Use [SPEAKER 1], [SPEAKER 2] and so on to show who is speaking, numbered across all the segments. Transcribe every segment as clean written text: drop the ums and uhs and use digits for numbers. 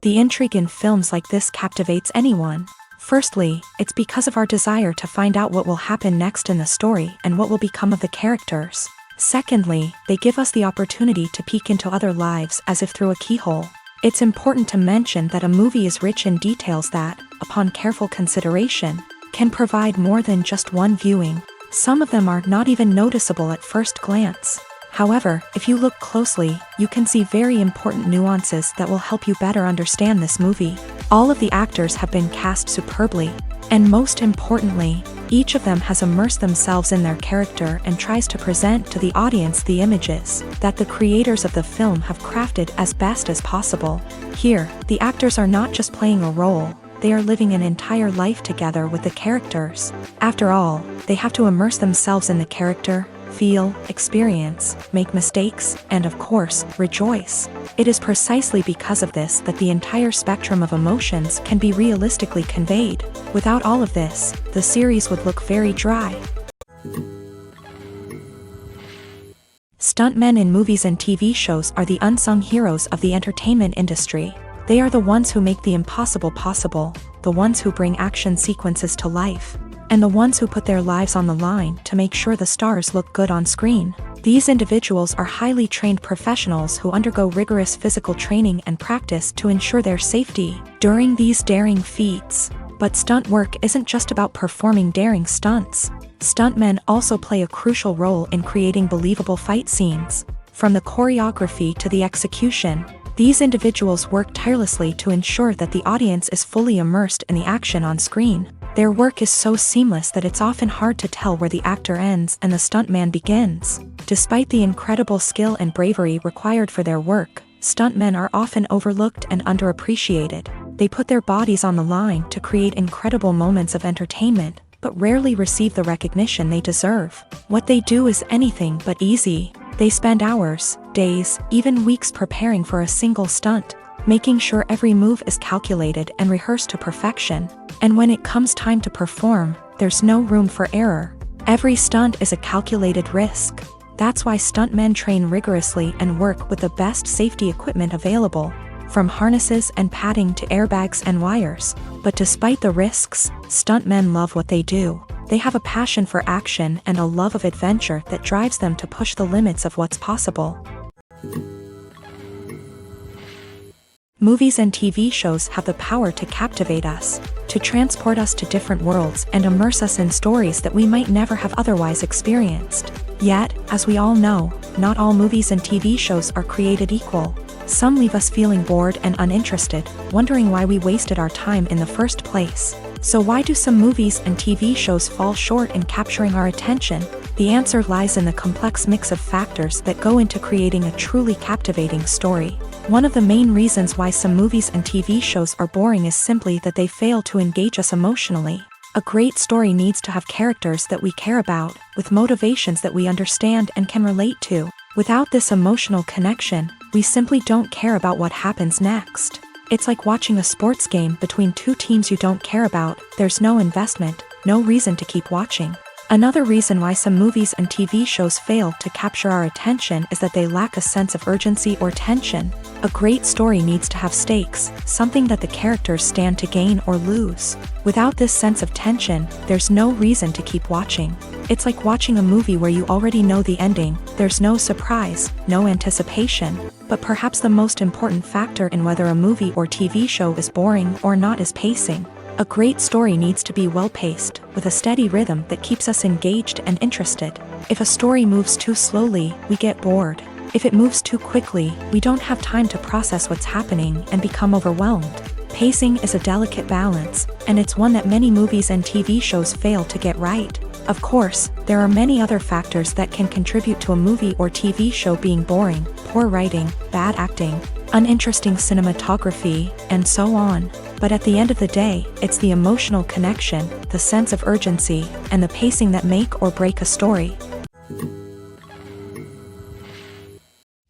[SPEAKER 1] The intrigue in films like this captivates anyone. Firstly, it's because of our desire to find out what will happen next in the story and what will become of the characters. Secondly, they give us the opportunity to peek into other lives as if through a keyhole. It's important to mention that a movie is rich in details that, upon careful consideration, can provide more than just one viewing. Some of them are not even noticeable at first glance. However, if you look closely, you can see very important nuances that will help you better understand this movie. All of the actors have been cast superbly, and most importantly, each of them has immersed themselves in their character and tries to present to the audience the images that the creators of the film have crafted as best as possible. Here, the actors are not just playing a role, they are living an entire life together with the characters. After all, they have to immerse themselves in the character, feel, experience, make mistakes, and of course, rejoice. It is precisely because of this that the entire spectrum of emotions can be realistically conveyed. Without all of this, the series would look very dry. Stuntmen in movies and TV shows are the unsung heroes of the entertainment industry. They are the ones who make the impossible possible, the ones who bring action sequences to life, and the ones who put their lives on the line to make sure the stars look good on screen. These individuals are highly trained professionals who undergo rigorous physical training and practice to ensure their safety during these daring feats. But stunt work isn't just about performing daring stunts. Stuntmen also play a crucial role in creating believable fight scenes. From the choreography to the execution, these individuals work tirelessly to ensure that the audience is fully immersed in the action on screen. Their work is so seamless that it's often hard to tell where the actor ends and the stuntman begins. Despite the incredible skill and bravery required for their work, stuntmen are often overlooked and underappreciated. They put their bodies on the line to create incredible moments of entertainment, but rarely receive the recognition they deserve. What they do is anything but easy. They spend hours, days, even weeks preparing for a single stunt, making sure every move is calculated and rehearsed to perfection. And when it comes time to perform, there's no room for error. Every stunt is a calculated risk. That's why stuntmen train rigorously and work with the best safety equipment available, from harnesses and padding to airbags and wires. But despite the risks, stuntmen love what they do. They have a passion for action and a love of adventure that drives them to push the limits of what's possible. Movies and TV shows have the power to captivate us, to transport us to different worlds and immerse us in stories that we might never have otherwise experienced. Yet, as we all know, not all movies and TV shows are created equal. Some leave us feeling bored and uninterested, wondering why we wasted our time in the first place. So why do some movies and TV shows fall short in capturing our attention? The answer lies in the complex mix of factors that go into creating a truly captivating story. One of the main reasons why some movies and TV shows are boring is simply that they fail to engage us emotionally. A great story needs to have characters that we care about, with motivations that we understand and can relate to. Without this emotional connection, we simply don't care about what happens next. It's like watching a sports game between two teams you don't care about. There's no investment, no reason to keep watching. Another reason why some movies and TV shows fail to capture our attention is that they lack a sense of urgency or tension. A great story needs to have stakes, something that the characters stand to gain or lose. Without this sense of tension, there's no reason to keep watching. It's like watching a movie where you already know the ending. There's no surprise, no anticipation. But perhaps the most important factor in whether a movie or TV show is boring or not is pacing. A great story needs to be well-paced, with a steady rhythm that keeps us engaged and interested. If a story moves too slowly, we get bored. If it moves too quickly, we don't have time to process what's happening and become overwhelmed. Pacing is a delicate balance, and it's one that many movies and TV shows fail to get right. Of course, there are many other factors that can contribute to a movie or TV show being boring: poor writing, bad acting, uninteresting cinematography, and so on. But at the end of the day, it's the emotional connection, the sense of urgency, and the pacing that make or break a story.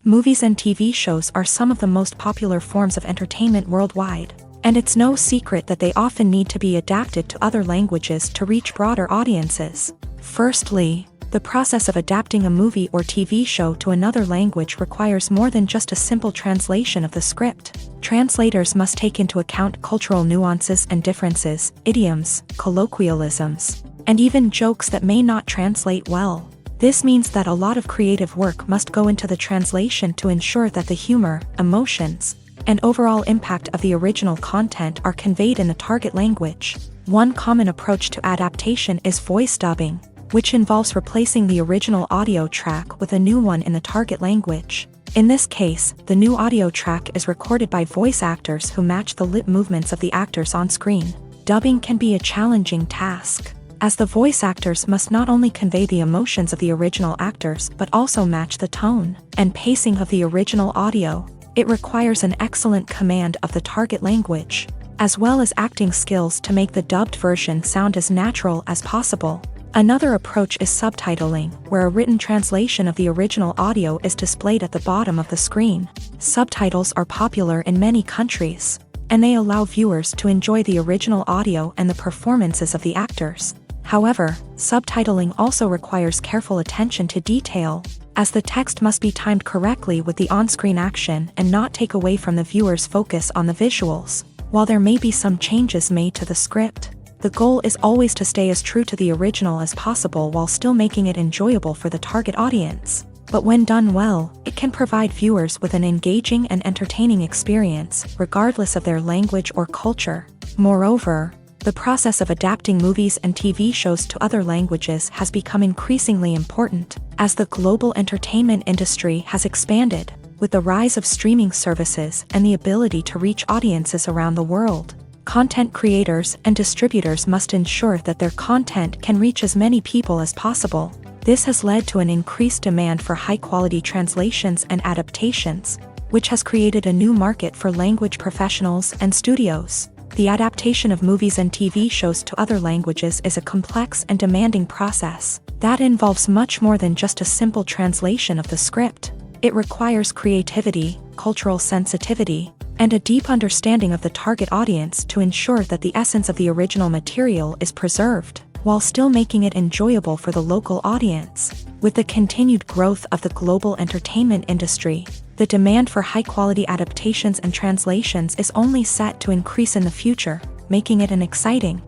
[SPEAKER 1] Movies and TV shows are some of the most popular forms of entertainment worldwide, and it's no secret that they often need to be adapted to other languages to reach broader audiences. Firstly, The process of adapting a movie or TV show to another language requires more than just a simple translation of the script. Translators must take into account cultural nuances and differences, idioms, colloquialisms, and even jokes that may not translate well. This means that a lot of creative work must go into the translation to ensure that the humor, emotions, and overall impact of the original content are conveyed in the target language. One common approach to adaptation is voice dubbing, which involves replacing the original audio track with a new one in the target language. In this case, the new audio track is recorded by voice actors who match the lip movements of the actors on screen. Dubbing can be a challenging task, as the voice actors must not only convey the emotions of the original actors but also match the tone and pacing of the original audio. It requires an excellent command of the target language, as well as acting skills to make the dubbed version sound as natural as possible. Another approach is subtitling, where a written translation of the original audio is displayed at the bottom of the screen. Subtitles are popular in many countries, and they allow viewers to enjoy the original audio and the performances of the actors. However, subtitling also requires careful attention to detail, as the text must be timed correctly with the on-screen action and not take away from the viewer's focus on the visuals. While there may be some changes made to the script, the goal is always to stay as true to the original as possible while still making it enjoyable for the target audience. But when done well, it can provide viewers with an engaging and entertaining experience, regardless of their language or culture. Moreover, the process of adapting movies and TV shows to other languages has become increasingly important, as the global entertainment industry has expanded, with the rise of streaming services and the ability to reach audiences around the world. Content creators and distributors must ensure that their content can reach as many people as possible. This has led to an increased demand for high-quality translations and adaptations, which has created a new market for language professionals and studios. The adaptation of movies and TV shows to other languages is a complex and demanding process that involves much more than just a simple translation of the script. It requires creativity, cultural sensitivity, and a deep understanding of the target audience to ensure that the essence of the original material is preserved, while still making it enjoyable for the local audience. With the continued growth of the global entertainment industry, the demand for high-quality adaptations and translations is only set to increase in the future, making it an exciting.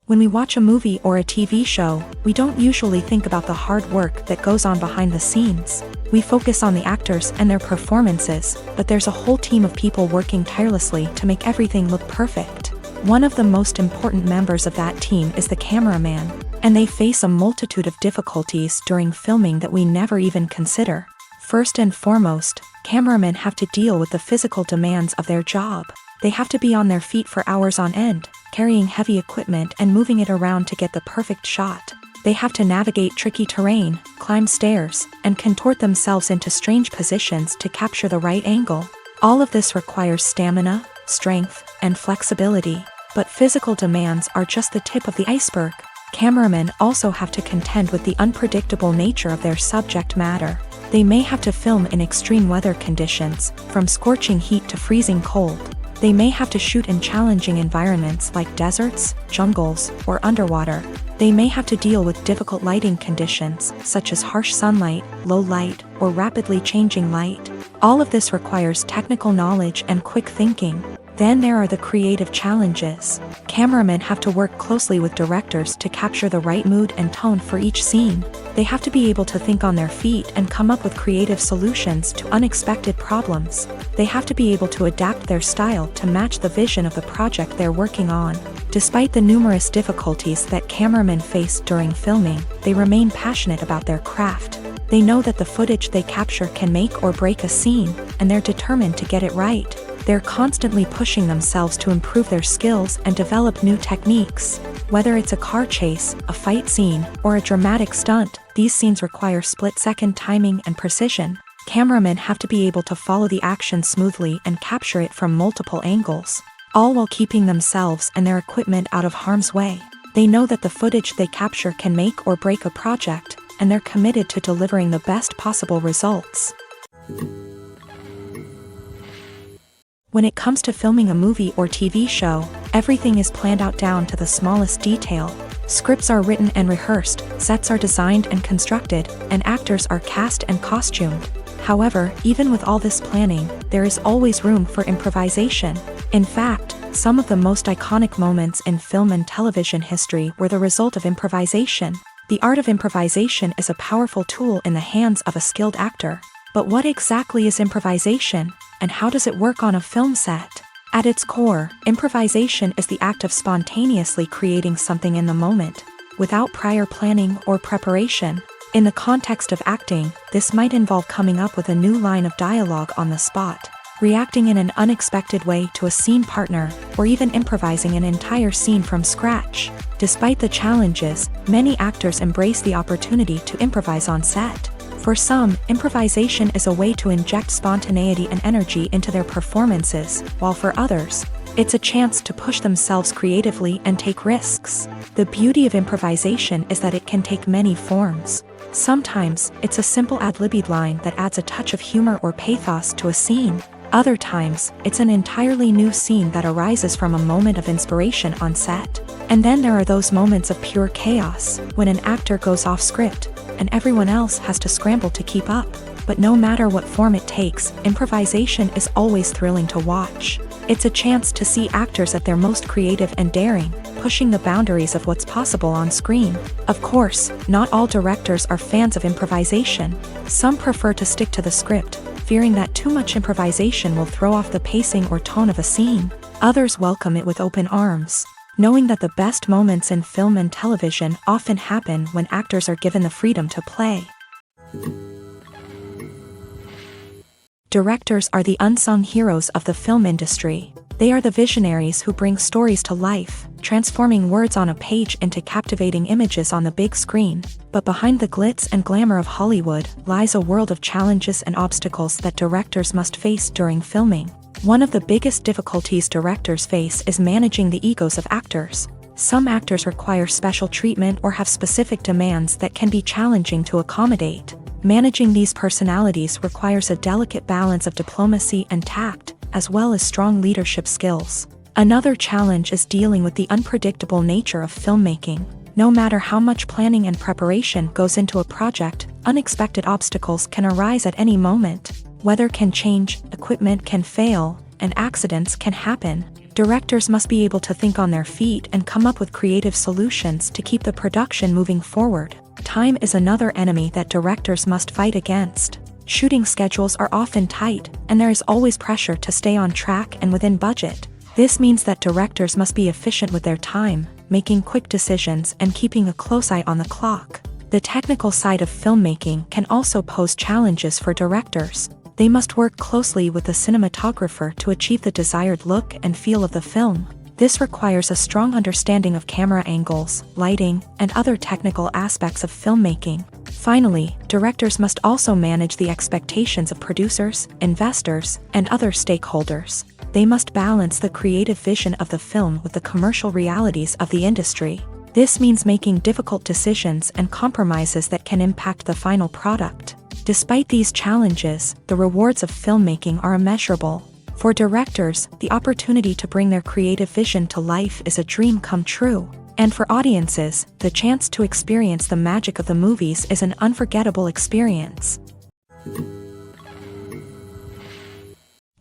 [SPEAKER 1] When we watch a movie or a TV show, we don't usually think about the hard work that goes on behind the scenes. We focus on the actors and their performances, but there's a whole team of people working tirelessly to make everything look perfect. One of the most important members of that team is the cameraman, and they face a multitude of difficulties during filming that we never even consider. First and foremost, cameramen have to deal with the physical demands of their job. They have to be on their feet for hours on end, carrying heavy equipment and moving it around to get the perfect shot. They have to navigate tricky terrain, climb stairs, and contort themselves into strange positions to capture the right angle. All of this requires stamina, strength, and flexibility. But physical demands are just the tip of the iceberg. Cameramen also have to contend with the unpredictable nature of their subject matter. They may have to film in extreme weather conditions, from scorching heat to freezing cold. They may have to shoot in challenging environments like deserts, jungles, or underwater. They may have to deal with difficult lighting conditions, such as harsh sunlight, low light, or rapidly changing light. All of this requires technical knowledge and quick thinking. Then there are the creative challenges. Cameramen have to work closely with directors to capture the right mood and tone for each scene. They have to be able to think on their feet and come up with creative solutions to unexpected problems. They have to be able to adapt their style to match the vision of the project they're working on. Despite the numerous difficulties that cameramen face during filming, they remain passionate about their craft. They know that the footage they capture can make or break a scene, and they're determined to get it right. They're constantly pushing themselves to improve their skills and develop new techniques. Whether it's a car chase, a fight scene, or a dramatic stunt, these scenes require split-second timing and precision. Cameramen have to be able to follow the action smoothly and capture it from multiple angles, all while keeping themselves and their equipment out of harm's way. They know that the footage they capture can make or break a project, and they're committed to delivering the best possible results. When it comes to filming a movie or TV show, everything is planned out down to the smallest detail. Scripts are written and rehearsed, sets are designed and constructed, and actors are cast and costumed. However, even with all this planning, there is always room for improvisation. In fact, some of the most iconic moments in film and television history were the result of improvisation. The art of improvisation is a powerful tool in the hands of a skilled actor. But what exactly is improvisation, and how does it work on a film set? At its core, improvisation is the act of spontaneously creating something in the moment, without prior planning or preparation. In the context of acting, this might involve coming up with a new line of dialogue on the spot, reacting in an unexpected way to a scene partner, or even improvising an entire scene from scratch. Despite the challenges, many actors embrace the opportunity to improvise on set. For some, improvisation is a way to inject spontaneity and energy into their performances, while for others, it's a chance to push themselves creatively and take risks. The beauty of improvisation is that it can take many forms. Sometimes, it's a simple ad-libbed line that adds a touch of humor or pathos to a scene. Other times, it's an entirely new scene that arises from a moment of inspiration on set. And then there are those moments of pure chaos, when an actor goes off script, and everyone else has to scramble to keep up. But no matter what form it takes, improvisation is always thrilling to watch. It's a chance to see actors at their most creative and daring, pushing the boundaries of what's possible on screen. Of course, not all directors are fans of improvisation. Some prefer to stick to the script, fearing that too much improvisation will throw off the pacing or tone of a scene. Others welcome it with open arms, knowing that the best moments in film and television often happen when actors are given the freedom to play. Directors are the unsung heroes of the film industry. They are the visionaries who bring stories to life, transforming words on a page into captivating images on the big screen. But behind the glitz and glamour of Hollywood lies a world of challenges and obstacles that directors must face during filming. One of the biggest difficulties directors face is managing the egos of actors. Some actors require special treatment or have specific demands that can be challenging to accommodate. Managing these personalities requires a delicate balance of diplomacy and tact, as well as strong leadership skills. Another challenge is dealing with the unpredictable nature of filmmaking. No matter how much planning and preparation goes into a project, unexpected obstacles can arise at any moment. Weather can change, equipment can fail, and accidents can happen. Directors must be able to think on their feet and come up with creative solutions to keep the production moving forward. Time is another enemy that directors must fight against. Shooting schedules are often tight, and there is always pressure to stay on track and within budget. This means that directors must be efficient with their time, making quick decisions and keeping a close eye on the clock. The technical side of filmmaking can also pose challenges for directors. They must work closely with the cinematographer to achieve the desired look and feel of the film. This requires a strong understanding of camera angles, lighting, and other technical aspects of filmmaking. Finally, directors must also manage the expectations of producers, investors, and other stakeholders. They must balance the creative vision of the film with the commercial realities of the industry. This means making difficult decisions and compromises that can impact the final product. Despite these challenges, the rewards of filmmaking are immeasurable. For directors, the opportunity to bring their creative vision to life is a dream come true. And for audiences, the chance to experience the magic of the movies is an unforgettable experience.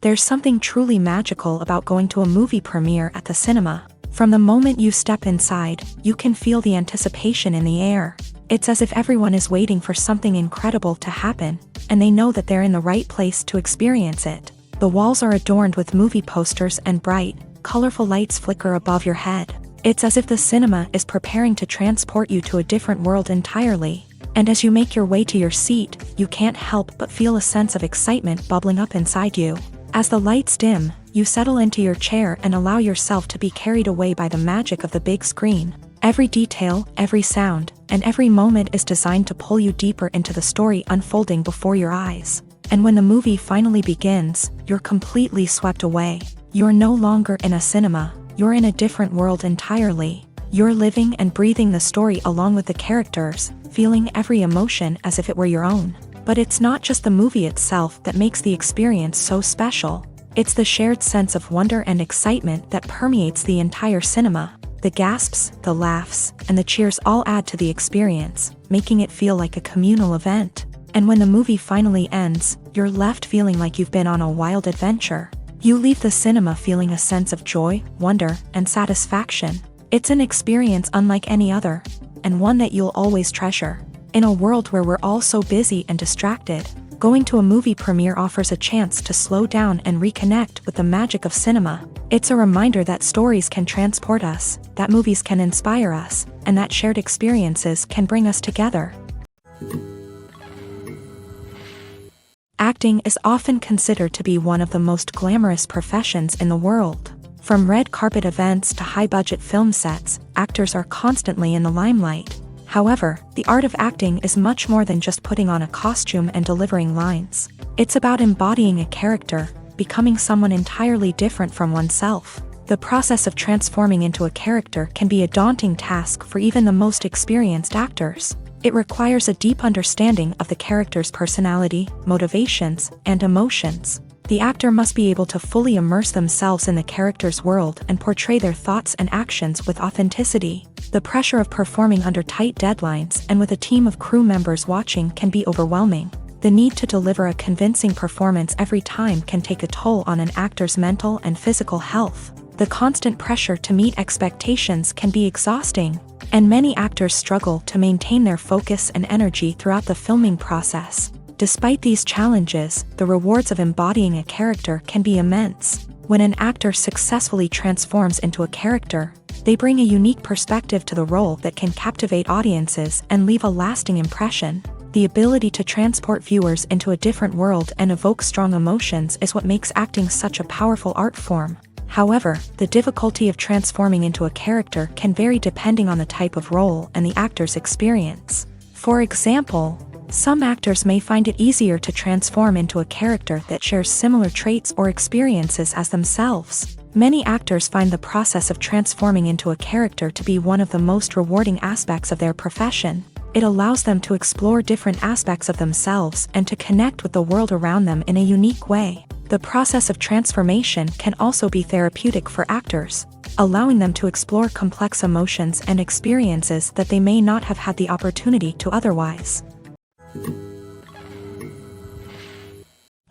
[SPEAKER 1] There's something truly magical about going to a movie premiere at the cinema. From the moment you step inside, you can feel the anticipation in the air. It's as if everyone is waiting for something incredible to happen, and they know that they're in the right place to experience it. The walls are adorned with movie posters and bright, colorful lights flicker above your head. It's as if the cinema is preparing to transport you to a different world entirely. And as you make your way to your seat, you can't help but feel a sense of excitement bubbling up inside you. As the lights dim, you settle into your chair and allow yourself to be carried away by the magic of the big screen. Every detail, every sound, and every moment is designed to pull you deeper into the story unfolding before your eyes. And when the movie finally begins, you're completely swept away. You're no longer in a cinema, you're in a different world entirely. You're living and breathing the story along with the characters, feeling every emotion as if it were your own. But it's not just the movie itself that makes the experience so special. It's the shared sense of wonder and excitement that permeates the entire cinema. The gasps, the laughs, and the cheers all add to the experience, making it feel like a communal event. And when the movie finally ends, you're left feeling like you've been on a wild adventure. You leave the cinema feeling a sense of joy, wonder, and satisfaction. It's an experience unlike any other, and one that you'll always treasure. In a world where we're all so busy and distracted, going to a movie premiere offers a chance to slow down and reconnect with the magic of cinema. It's a reminder that stories can transport us, that movies can inspire us, and that shared experiences can bring us together. Acting is often considered to be one of the most glamorous professions in the world. From red carpet events to high-budget film sets, actors are constantly in the limelight. However, the art of acting is much more than just putting on a costume and delivering lines. It's about embodying a character, becoming someone entirely different from oneself. The process of transforming into a character can be a daunting task for even the most experienced actors. It requires a deep understanding of the character's personality, motivations, and emotions. The actor must be able to fully immerse themselves in the character's world and portray their thoughts and actions with authenticity. The pressure of performing under tight deadlines and with a team of crew members watching can be overwhelming. The need to deliver a convincing performance every time can take a toll on an actor's mental and physical health. The constant pressure to meet expectations can be exhausting, and many actors struggle to maintain their focus and energy throughout the filming process. Despite these challenges, the rewards of embodying a character can be immense. When an actor successfully transforms into a character, they bring a unique perspective to the role that can captivate audiences and leave a lasting impression. The ability to transport viewers into a different world and evoke strong emotions is what makes acting such a powerful art form. However, the difficulty of transforming into a character can vary depending on the type of role and the actor's experience. For example, some actors may find it easier to transform into a character that shares similar traits or experiences as themselves. Many actors find the process of transforming into a character to be one of the most rewarding aspects of their profession. It allows them to explore different aspects of themselves and to connect with the world around them in a unique way. The process of transformation can also be therapeutic for actors, allowing them to explore complex emotions and experiences that they may not have had the opportunity to otherwise.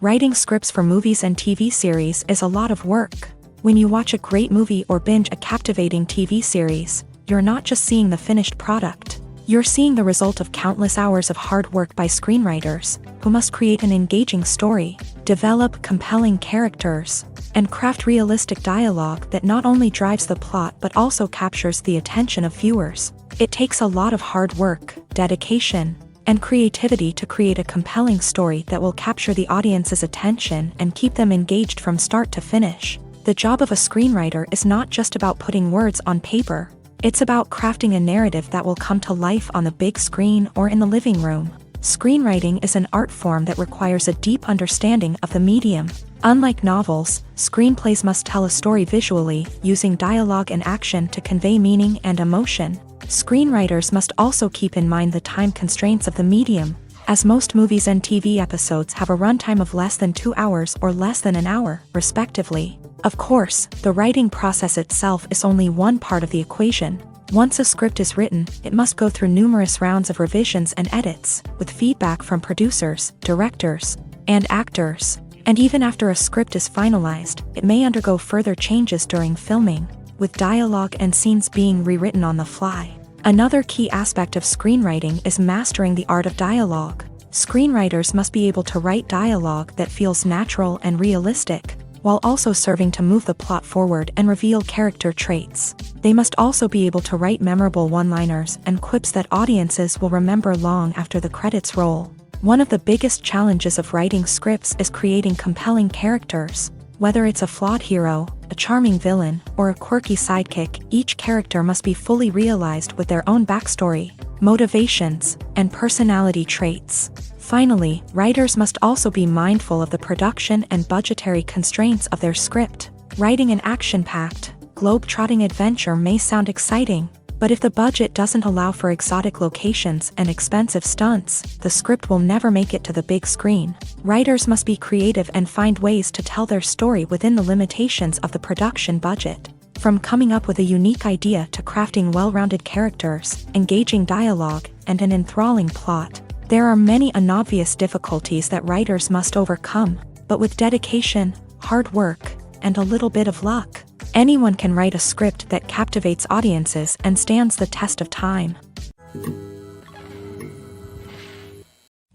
[SPEAKER 1] Writing scripts for movies and TV series is a lot of work. When you watch a great movie or binge a captivating TV series, you're not just seeing the finished product. You're seeing the result of countless hours of hard work by screenwriters, who must create an engaging story, develop compelling characters, and craft realistic dialogue that not only drives the plot but also captures the attention of viewers. It takes a lot of hard work, dedication, and creativity to create a compelling story that will capture the audience's attention and keep them engaged from start to finish. The job of a screenwriter is not just about putting words on paper. It's about crafting a narrative that will come to life on the big screen or in the living room. Screenwriting is an art form that requires a deep understanding of the medium. Unlike novels, screenplays must tell a story visually, using dialogue and action to convey meaning and emotion. Screenwriters must also keep in mind the time constraints of the medium, as most movies and TV episodes have a runtime of less than 2 hours or less than an hour, respectively. Of course, the writing process itself is only one part of the equation. Once a script is written, it must go through numerous rounds of revisions and edits, with feedback from producers, directors, and actors. And even after a script is finalized, it may undergo further changes during filming, with dialogue and scenes being rewritten on the fly. Another key aspect of screenwriting is mastering the art of dialogue. Screenwriters must be able to write dialogue that feels natural and realistic, while also serving to move the plot forward and reveal character traits. They must also be able to write memorable one-liners and quips that audiences will remember long after the credits roll. One of the biggest challenges of writing scripts is creating compelling characters. Whether it's a flawed hero, a charming villain, or a quirky sidekick, each character must be fully realized with their own backstory, motivations, and personality traits. Finally, writers must also be mindful of the production and budgetary constraints of their script. Writing an action-packed, globe-trotting adventure may sound exciting, but if the budget doesn't allow for exotic locations and expensive stunts, the script will never make it to the big screen. Writers must be creative and find ways to tell their story within the limitations of the production budget. From coming up with a unique idea to crafting well-rounded characters, engaging dialogue, and an enthralling plot, there are many unobvious difficulties that writers must overcome, but with dedication, hard work, and a little bit of luck, anyone can write a script that captivates audiences and stands the test of time.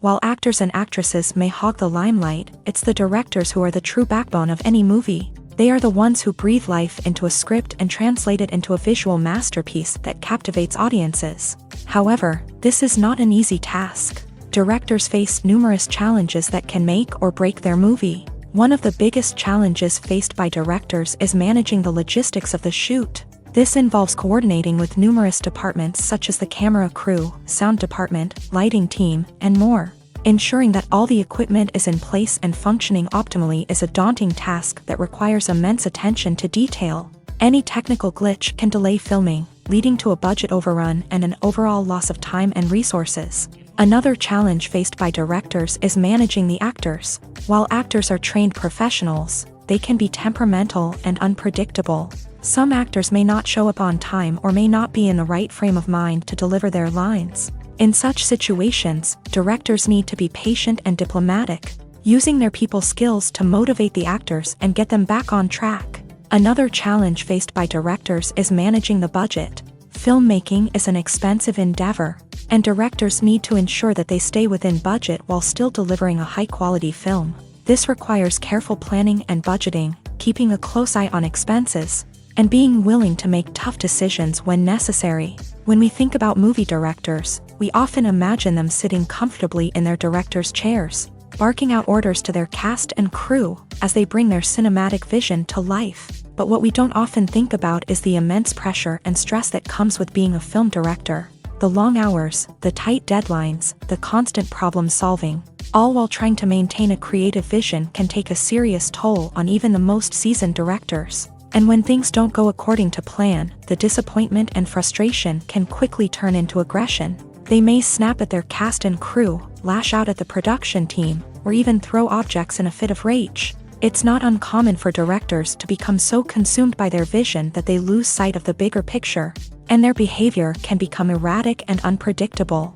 [SPEAKER 1] While actors and actresses may hog the limelight, it's the directors who are the true backbone of any movie. They are the ones who breathe life into a script and translate it into a visual masterpiece that captivates audiences. However, this is not an easy task. Directors face numerous challenges that can make or break their movie. One of the biggest challenges faced by directors is managing the logistics of the shoot. This involves coordinating with numerous departments such as the camera crew, sound department, lighting team, and more. Ensuring that all the equipment is in place and functioning optimally is a daunting task that requires immense attention to detail. Any technical glitch can delay filming, leading to a budget overrun and an overall loss of time and resources. Another challenge faced by directors is managing the actors. While actors are trained professionals, they can be temperamental and unpredictable. Some actors may not show up on time or may not be in the right frame of mind to deliver their lines. In such situations, directors need to be patient and diplomatic, using their people skills to motivate the actors and get them back on track. Another challenge faced by directors is managing the budget. Filmmaking is an expensive endeavor, and directors need to ensure that they stay within budget while still delivering a high-quality film. This requires careful planning and budgeting, keeping a close eye on expenses, and being willing to make tough decisions when necessary. When we think about movie directors, we often imagine them sitting comfortably in their director's chairs, barking out orders to their cast and crew as they bring their cinematic vision to life. But what we don't often think about is the immense pressure and stress that comes with being a film director. The long hours, the tight deadlines, the constant problem solving, all while trying to maintain a creative vision can take a serious toll on even the most seasoned directors. And when things don't go according to plan, the disappointment and frustration can quickly turn into aggression. They may snap at their cast and crew, lash out at the production team, or even throw objects in a fit of rage. It's not uncommon for directors to become so consumed by their vision that they lose sight of the bigger picture, and their behavior can become erratic and unpredictable.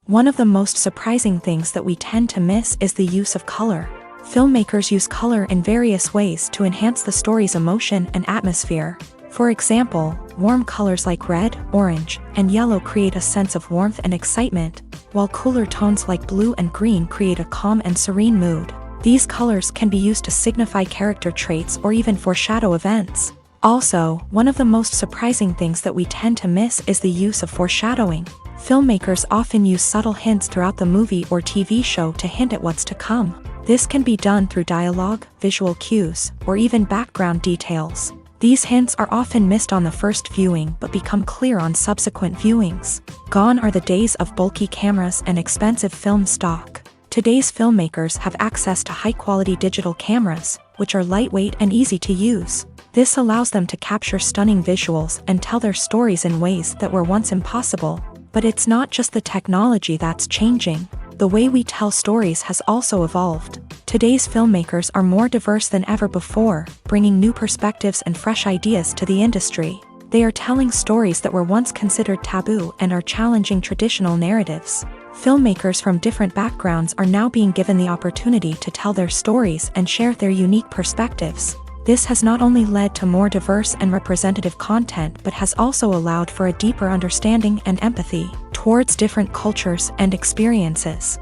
[SPEAKER 1] One of the most surprising things that we tend to miss is the use of color. Filmmakers use color in various ways to enhance the story's emotion and atmosphere. For example, warm colors like red, orange, and yellow create a sense of warmth and excitement, while cooler tones like blue and green create a calm and serene mood. These colors can be used to signify character traits or even foreshadow events. Also, one of the most surprising things that we tend to miss is the use of foreshadowing. Filmmakers often use subtle hints throughout the movie or TV show to hint at what's to come. This can be done through dialogue, visual cues, or even background details. These hints are often missed on the first viewing but become clear on subsequent viewings. Gone are the days of bulky cameras and expensive film stock. Today's filmmakers have access to high-quality digital cameras, which are lightweight and easy to use. This allows them to capture stunning visuals and tell their stories in ways that were once impossible. But it's not just the technology that's changing. The way we tell stories has also evolved. Today's filmmakers are more diverse than ever before, bringing new perspectives and fresh ideas to the industry. They are telling stories that were once considered taboo and are challenging traditional narratives. Filmmakers from different backgrounds are now being given the opportunity to tell their stories and share their unique perspectives. This has not only led to more diverse and representative content but has also allowed for a deeper understanding and empathy towards different cultures and experiences.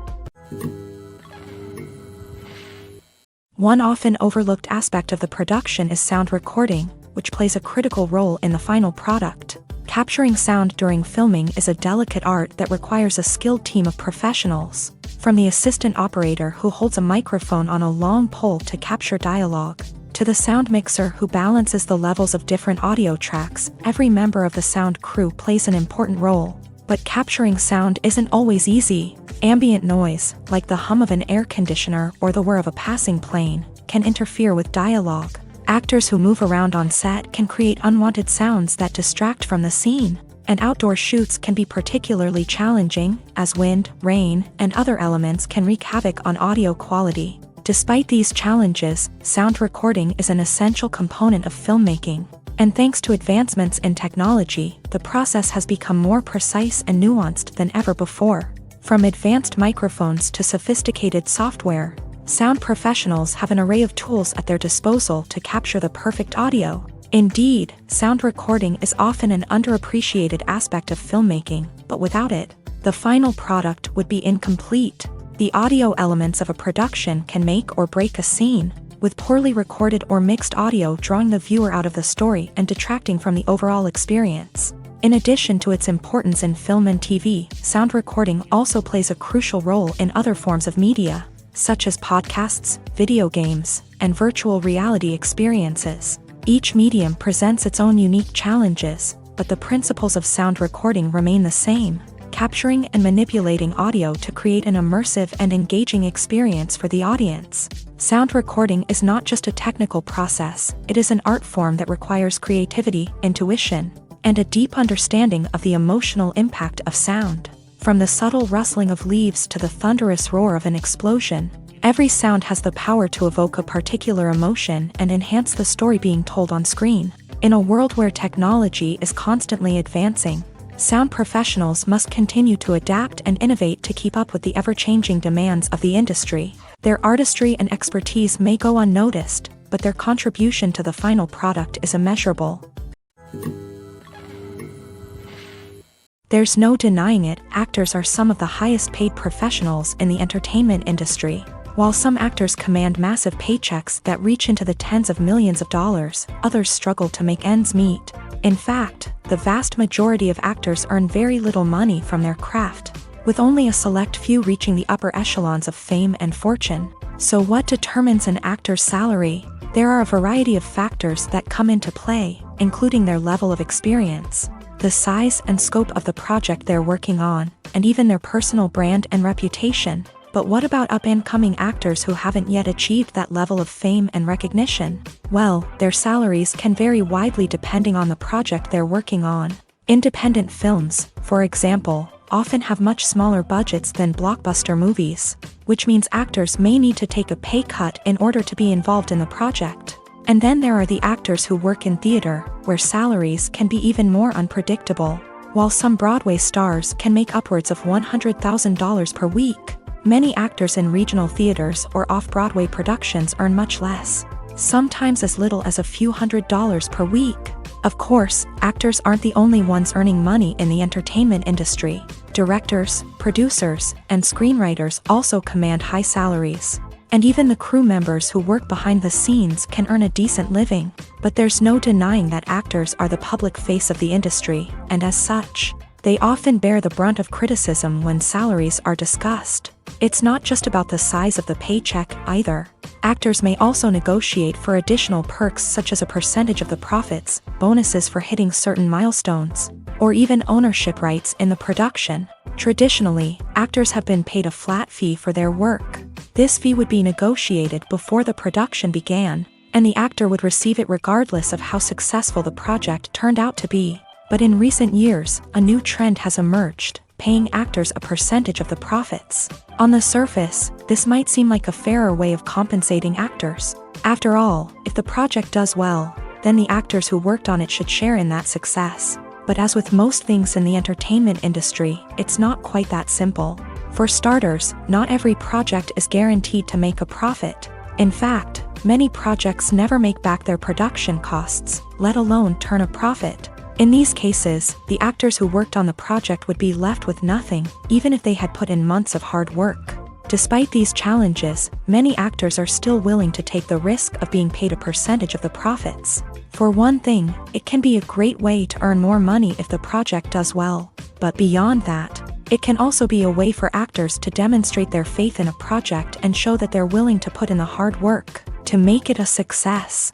[SPEAKER 1] One often overlooked aspect of the production is sound recording, which plays a critical role in the final product. Capturing sound during filming is a delicate art that requires a skilled team of professionals. From the assistant operator who holds a microphone on a long pole to capture dialogue, to the sound mixer who balances the levels of different audio tracks, every member of the sound crew plays an important role. But capturing sound isn't always easy. Ambient noise, like the hum of an air conditioner or the whir of a passing plane, can interfere with dialogue. Actors who move around on set can create unwanted sounds that distract from the scene. And outdoor shoots can be particularly challenging, as wind, rain, and other elements can wreak havoc on audio quality. Despite these challenges, sound recording is an essential component of filmmaking. And thanks to advancements in technology, the process has become more precise and nuanced than ever before. From advanced microphones to sophisticated software, sound professionals have an array of tools at their disposal to capture the perfect audio. Indeed, sound recording is often an underappreciated aspect of filmmaking, but without it, the final product would be incomplete. The audio elements of a production can make or break a scene, with poorly recorded or mixed audio drawing the viewer out of the story and detracting from the overall experience. In addition to its importance in film and TV, sound recording also plays a crucial role in other forms of media, such as podcasts, video games, and virtual reality experiences. Each medium presents its own unique challenges, but the principles of sound recording remain the same, capturing and manipulating audio to create an immersive and engaging experience for the audience. Sound recording is not just a technical process, it is an art form that requires creativity, intuition, and a deep understanding of the emotional impact of sound. From the subtle rustling of leaves to the thunderous roar of an explosion, every sound has the power to evoke a particular emotion and enhance the story being told on screen. In a world where technology is constantly advancing, sound professionals must continue to adapt and innovate to keep up with the ever-changing demands of the industry. Their artistry and expertise may go unnoticed, but their contribution to the final product is immeasurable. There's no denying it, actors are some of the highest-paid professionals in the entertainment industry. While some actors command massive paychecks that reach into the tens of millions of dollars, others struggle to make ends meet. In fact, the vast majority of actors earn very little money from their craft, with only a select few reaching the upper echelons of fame and fortune. So what determines an actor's salary? There are a variety of factors that come into play, including their level of experience, the size and scope of the project they're working on, and even their personal brand and reputation. But what about up-and-coming actors who haven't yet achieved that level of fame and recognition? Well, their salaries can vary widely depending on the project they're working on. Independent films, for example, often have much smaller budgets than blockbuster movies, which means actors may need to take a pay cut in order to be involved in the project. And then there are the actors who work in theater, where salaries can be even more unpredictable. While some Broadway stars can make upwards of $100,000 per week, many actors in regional theaters or off-Broadway productions earn much less, sometimes as little as a few $100s per week. Of course, actors aren't the only ones earning money in the entertainment industry. Directors, producers, and screenwriters also command high salaries. And even the crew members who work behind the scenes can earn a decent living. But there's no denying that actors are the public face of the industry, and as such, they often bear the brunt of criticism when salaries are discussed. It's not just about the size of the paycheck, either. Actors may also negotiate for additional perks such as a percentage of the profits, bonuses for hitting certain milestones, or even ownership rights in the production. Traditionally, actors have been paid a flat fee for their work. This fee would be negotiated before the production began, and the actor would receive it regardless of how successful the project turned out to be. But in recent years, a new trend has emerged, paying actors a percentage of the profits. On the surface, this might seem like a fairer way of compensating actors. After all, if the project does well, then the actors who worked on it should share in that success. But as with most things in the entertainment industry, it's not quite that simple. For starters, not every project is guaranteed to make a profit. In fact, many projects never make back their production costs, let alone turn a profit. In these cases, the actors who worked on the project would be left with nothing, even if they had put in months of hard work. Despite these challenges, many actors are still willing to take the risk of being paid a percentage of the profits. For one thing, it can be a great way to earn more money if the project does well. But beyond that, it can also be a way for actors to demonstrate their faith in a project and show that they're willing to put in the hard work to make it a success.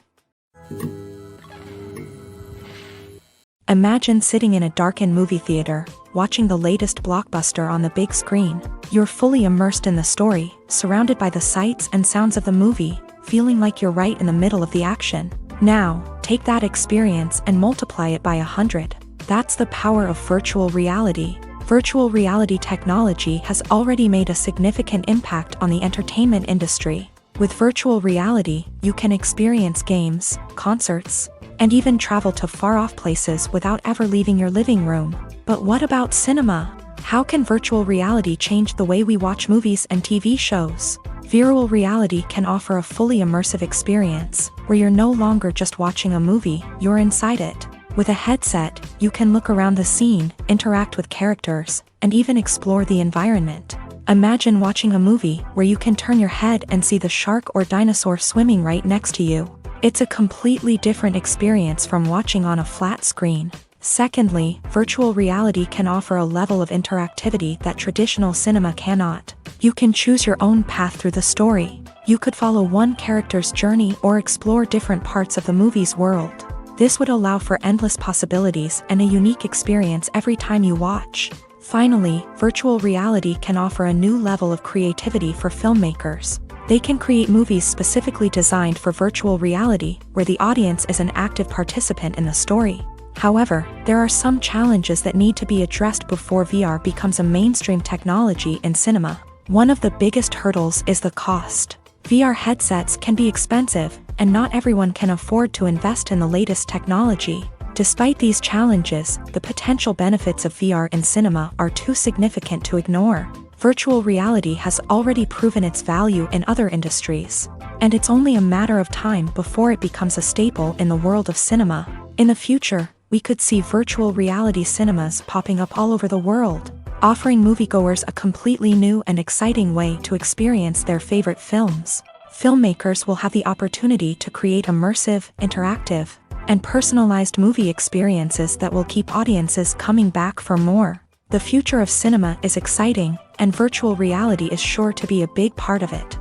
[SPEAKER 1] Imagine sitting in a darkened movie theater, watching the latest blockbuster on the big screen. You're fully immersed in the story, surrounded by the sights and sounds of the movie, feeling like you're right in the middle of the action. Now, take that experience and multiply it by 100. That's the power of virtual reality. Virtual reality technology has already made a significant impact on the entertainment industry. With virtual reality, you can experience games, concerts, and even travel to far-off places without ever leaving your living room. But what about cinema? How can virtual reality change the way we watch movies and TV shows? Virtual reality can offer a fully immersive experience, where you're no longer just watching a movie, you're inside it. With a headset, you can look around the scene, interact with characters, and even explore the environment. Imagine watching a movie where you can turn your head and see the shark or dinosaur swimming right next to you. It's a completely different experience from watching on a flat screen. Secondly, virtual reality can offer a level of interactivity that traditional cinema cannot. You can choose your own path through the story. You could follow one character's journey or explore different parts of the movie's world. This would allow for endless possibilities and a unique experience every time you watch. Finally, virtual reality can offer a new level of creativity for filmmakers. They can create movies specifically designed for virtual reality, where the audience is an active participant in the story. However, there are some challenges that need to be addressed before VR becomes a mainstream technology in cinema. One of the biggest hurdles is the cost. VR headsets can be expensive, and not everyone can afford to invest in the latest technology. Despite these challenges, the potential benefits of VR in cinema are too significant to ignore. Virtual reality has already proven its value in other industries, and it's only a matter of time before it becomes a staple in the world of cinema. In the future, we could see virtual reality cinemas popping up all over the world, offering moviegoers a completely new and exciting way to experience their favorite films. Filmmakers will have the opportunity to create immersive, interactive, and personalized movie experiences that will keep audiences coming back for more. The future of cinema is exciting, and virtual reality is sure to be a big part of it.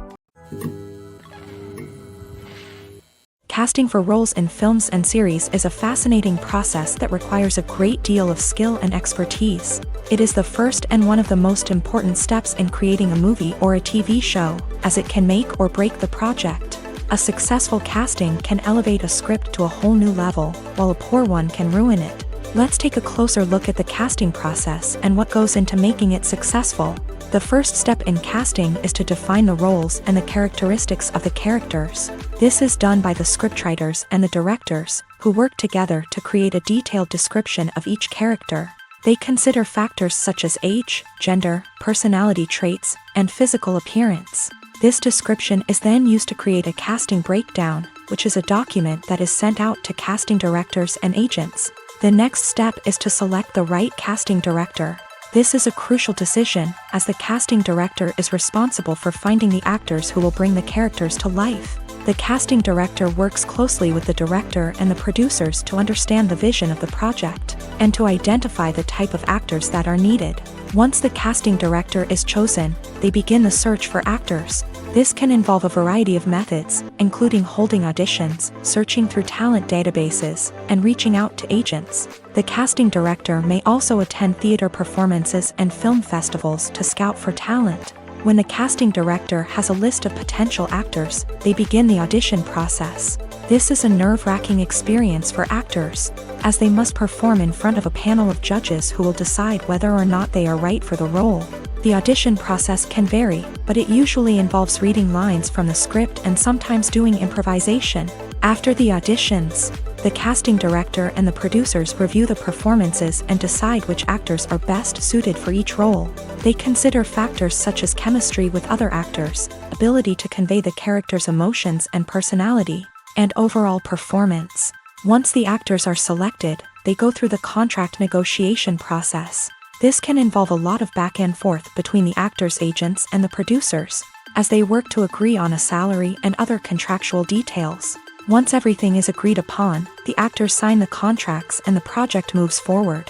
[SPEAKER 1] Casting for roles in films and series is a fascinating process that requires a great deal of skill and expertise. It is the first and one of the most important steps in creating a movie or a TV show, as it can make or break the project. A successful casting can elevate a script to a whole new level, while a poor one can ruin it. Let's take a closer look at the casting process and what goes into making it successful. The first step in casting is to define the roles and the characteristics of the characters. This is done by the scriptwriters and the directors, who work together to create a detailed description of each character. They consider factors such as age, gender, personality traits, and physical appearance. This description is then used to create a casting breakdown, which is a document that is sent out to casting directors and agents. The next step is to select the right casting director. This is a crucial decision, as the casting director is responsible for finding the actors who will bring the characters to life. The casting director works closely with the director and the producers to understand the vision of the project, and to identify the type of actors that are needed. Once the casting director is chosen, they begin the search for actors. This can involve a variety of methods, including holding auditions, searching through talent databases, and reaching out to agents. The casting director may also attend theater performances and film festivals to scout for talent. When the casting director has a list of potential actors, they begin the audition process. This is a nerve-wracking experience for actors, as they must perform in front of a panel of judges who will decide whether or not they are right for the role. The audition process can vary, but it usually involves reading lines from the script and sometimes doing improvisation. After the auditions, the casting director and the producers review the performances and decide which actors are best suited for each role. They consider factors such as chemistry with other actors, ability to convey the character's emotions and personality, and overall performance. Once the actors are selected, they go through the contract negotiation process. This can involve a lot of back and forth between the actors' agents and the producers, as they work to agree on a salary and other contractual details. Once everything is agreed upon, the actors sign the contracts and the project moves forward.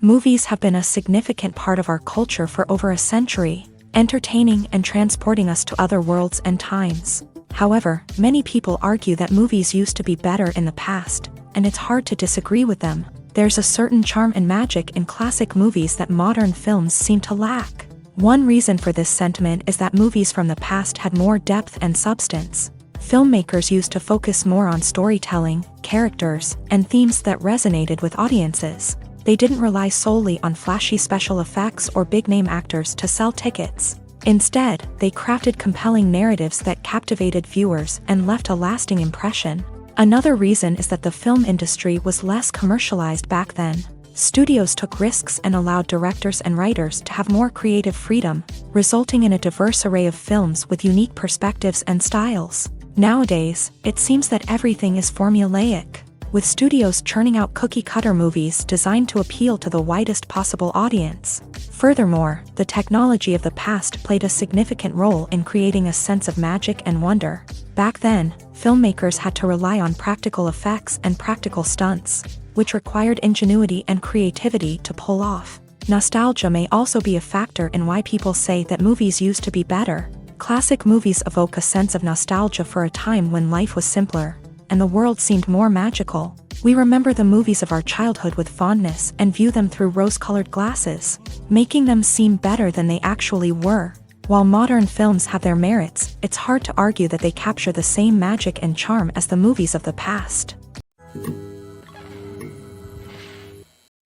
[SPEAKER 1] Movies have been a significant part of our culture for over a century, entertaining and transporting us to other worlds and times. However, many people argue that movies used to be better in the past, and it's hard to disagree with them. There's a certain charm and magic in classic movies that modern films seem to lack. One reason for this sentiment is that movies from the past had more depth and substance. Filmmakers used to focus more on storytelling, characters, and themes that resonated with audiences. They didn't rely solely on flashy special effects or big-name actors to sell tickets. Instead, they crafted compelling narratives that captivated viewers and left a lasting impression. Another reason is that the film industry was less commercialized back then. Studios took risks and allowed directors and writers to have more creative freedom, resulting in a diverse array of films with unique perspectives and styles. Nowadays, it seems that everything is formulaic, with studios churning out cookie-cutter movies designed to appeal to the widest possible audience. Furthermore, the technology of the past played a significant role in creating a sense of magic and wonder. Back then, filmmakers had to rely on practical effects and practical stunts, which required ingenuity and creativity to pull off. Nostalgia may also be a factor in why people say that movies used to be better. Classic movies evoke a sense of nostalgia for a time when life was simpler, and the world seemed more magical. We remember the movies of our childhood with fondness and view them through rose-colored glasses, making them seem better than they actually were. While modern films have their merits, it's hard to argue that they capture the same magic and charm as the movies of the past.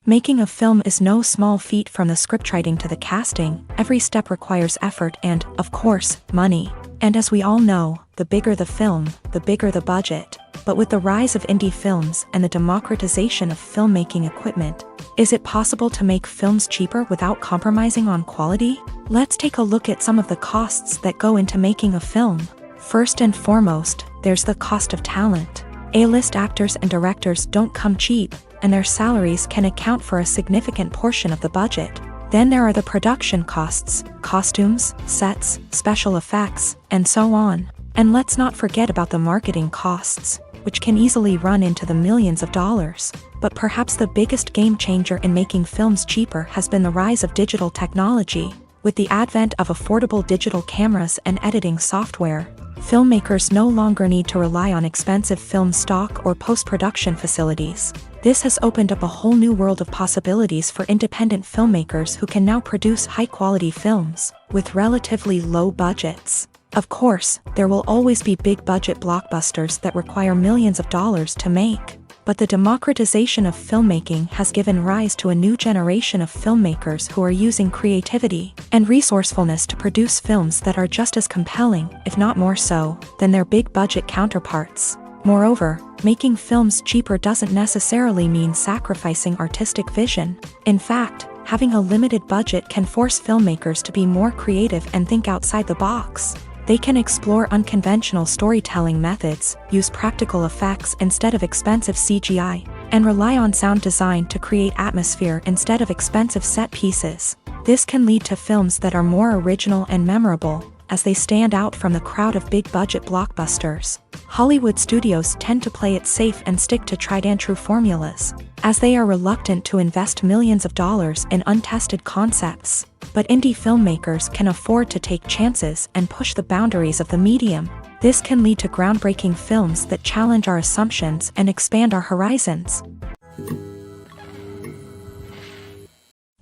[SPEAKER 1] Making a film is no small feat. From the scriptwriting to the casting, every step requires effort and, of course, money. And as we all know, the bigger the film, the bigger the budget. But with the rise of indie films and the democratization of filmmaking equipment, is it possible to make films cheaper without compromising on quality? Let's take a look at some of the costs that go into making a film. First and foremost, there's the cost of talent. A-list actors and directors don't come cheap, and their salaries can account for a significant portion of the budget. Then there are the production costs, costumes, sets, special effects, and so on. And let's not forget about the marketing costs, which can easily run into the millions of dollars. But perhaps the biggest game changer in making films cheaper has been the rise of digital technology. With the advent of affordable digital cameras and editing software, filmmakers no longer need to rely on expensive film stock or post-production facilities. This has opened up a whole new world of possibilities for independent filmmakers who can now produce high-quality films with relatively low budgets. Of course, there will always be big-budget blockbusters that require millions of dollars to make. But the democratization of filmmaking has given rise to a new generation of filmmakers who are using creativity and resourcefulness to produce films that are just as compelling, if not more so, than their big-budget counterparts. Moreover, making films cheaper doesn't necessarily mean sacrificing artistic vision. In fact, having a limited budget can force filmmakers to be more creative and think outside the box. They can explore unconventional storytelling methods, use practical effects instead of expensive CGI, and rely on sound design to create atmosphere instead of expensive set pieces. This can lead to films that are more original and memorable, as they stand out from the crowd of big-budget blockbusters. Hollywood studios tend to play it safe and stick to tried-and-true formulas, as they are reluctant to invest millions of dollars in untested concepts. But indie filmmakers can afford to take chances and push the boundaries of the medium. This can lead to groundbreaking films that challenge our assumptions and expand our horizons.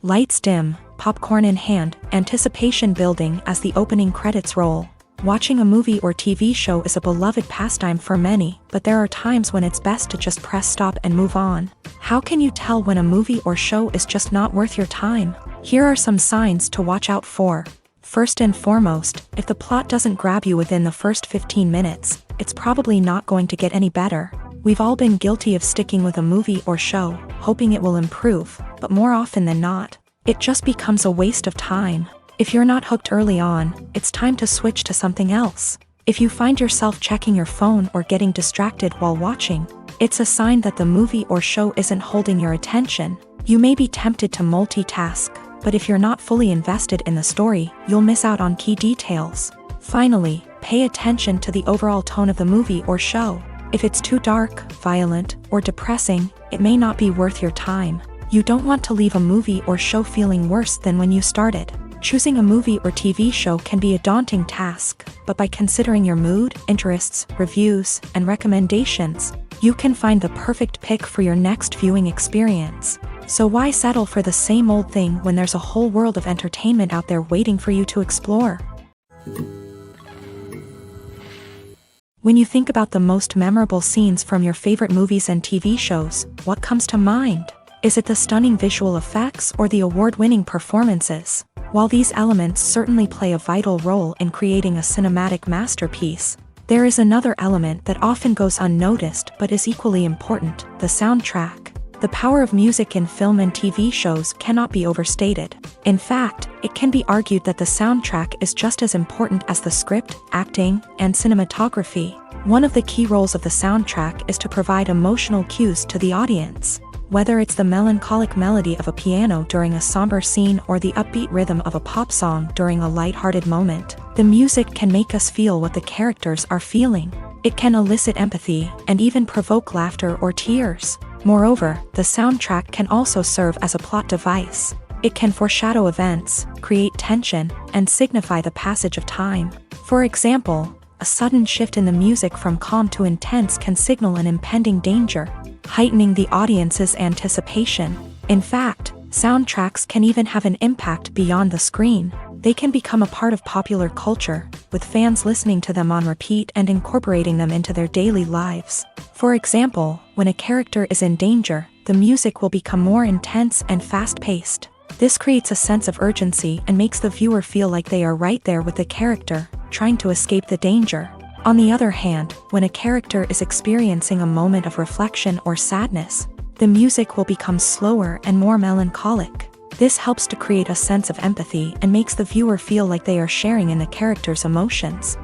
[SPEAKER 1] Lights dim, popcorn in hand, anticipation building as the opening credits roll. Watching a movie or TV show is a beloved pastime for many, but there are times when it's best to just press stop and move on. How can you tell when a movie or show is just not worth your time? Here are some signs to watch out for. First and foremost, if the plot doesn't grab you within the first 15 minutes, it's probably not going to get any better. We've all been guilty of sticking with a movie or show, hoping it will improve, but more often than not, it just becomes a waste of time. If you're not hooked early on, it's time to switch to something else. If you find yourself checking your phone or getting distracted while watching, it's a sign that the movie or show isn't holding your attention. You may be tempted to multitask, but if you're not fully invested in the story, you'll miss out on key details. Finally, pay attention to the overall tone of the movie or show. If it's too dark, violent, or depressing, it may not be worth your time. You don't want to leave a movie or show feeling worse than when you started. Choosing a movie or TV show can be a daunting task, but by considering your mood, interests, reviews, and recommendations, you can find the perfect pick for your next viewing experience. So why settle for the same old thing when there's a whole world of entertainment out there waiting for you to explore? When you think about the most memorable scenes from your favorite movies and TV shows, what comes to mind? Is it the stunning visual effects or the award-winning performances? While these elements certainly play a vital role in creating a cinematic masterpiece, there is another element that often goes unnoticed but is equally important: the soundtrack. The power of music in film and TV shows cannot be overstated. In fact, it can be argued that the soundtrack is just as important as the script, acting, and cinematography. One of the key roles of the soundtrack is to provide emotional cues to the audience. Whether it's the melancholic melody of a piano during a somber scene or the upbeat rhythm of a pop song during a light-hearted moment, the music can make us feel what the characters are feeling. It can elicit empathy and even provoke laughter or tears. Moreover, the soundtrack can also serve as a plot device. It can foreshadow events, create tension, and signify the passage of time. For example, a sudden shift in the music from calm to intense can signal an impending danger, heightening the audience's anticipation. In fact, soundtracks can even have an impact beyond the screen. They can become a part of popular culture, with fans listening to them on repeat and incorporating them into their daily lives. For example, when a character is in danger, the music will become more intense and fast-paced. This creates a sense of urgency and makes the viewer feel like they are right there with the character, trying to escape the danger. On the other hand, when a character is experiencing a moment of reflection or sadness, the music will become slower and more melancholic. This helps to create a sense of empathy and makes the viewer feel like they are sharing in the character's emotions.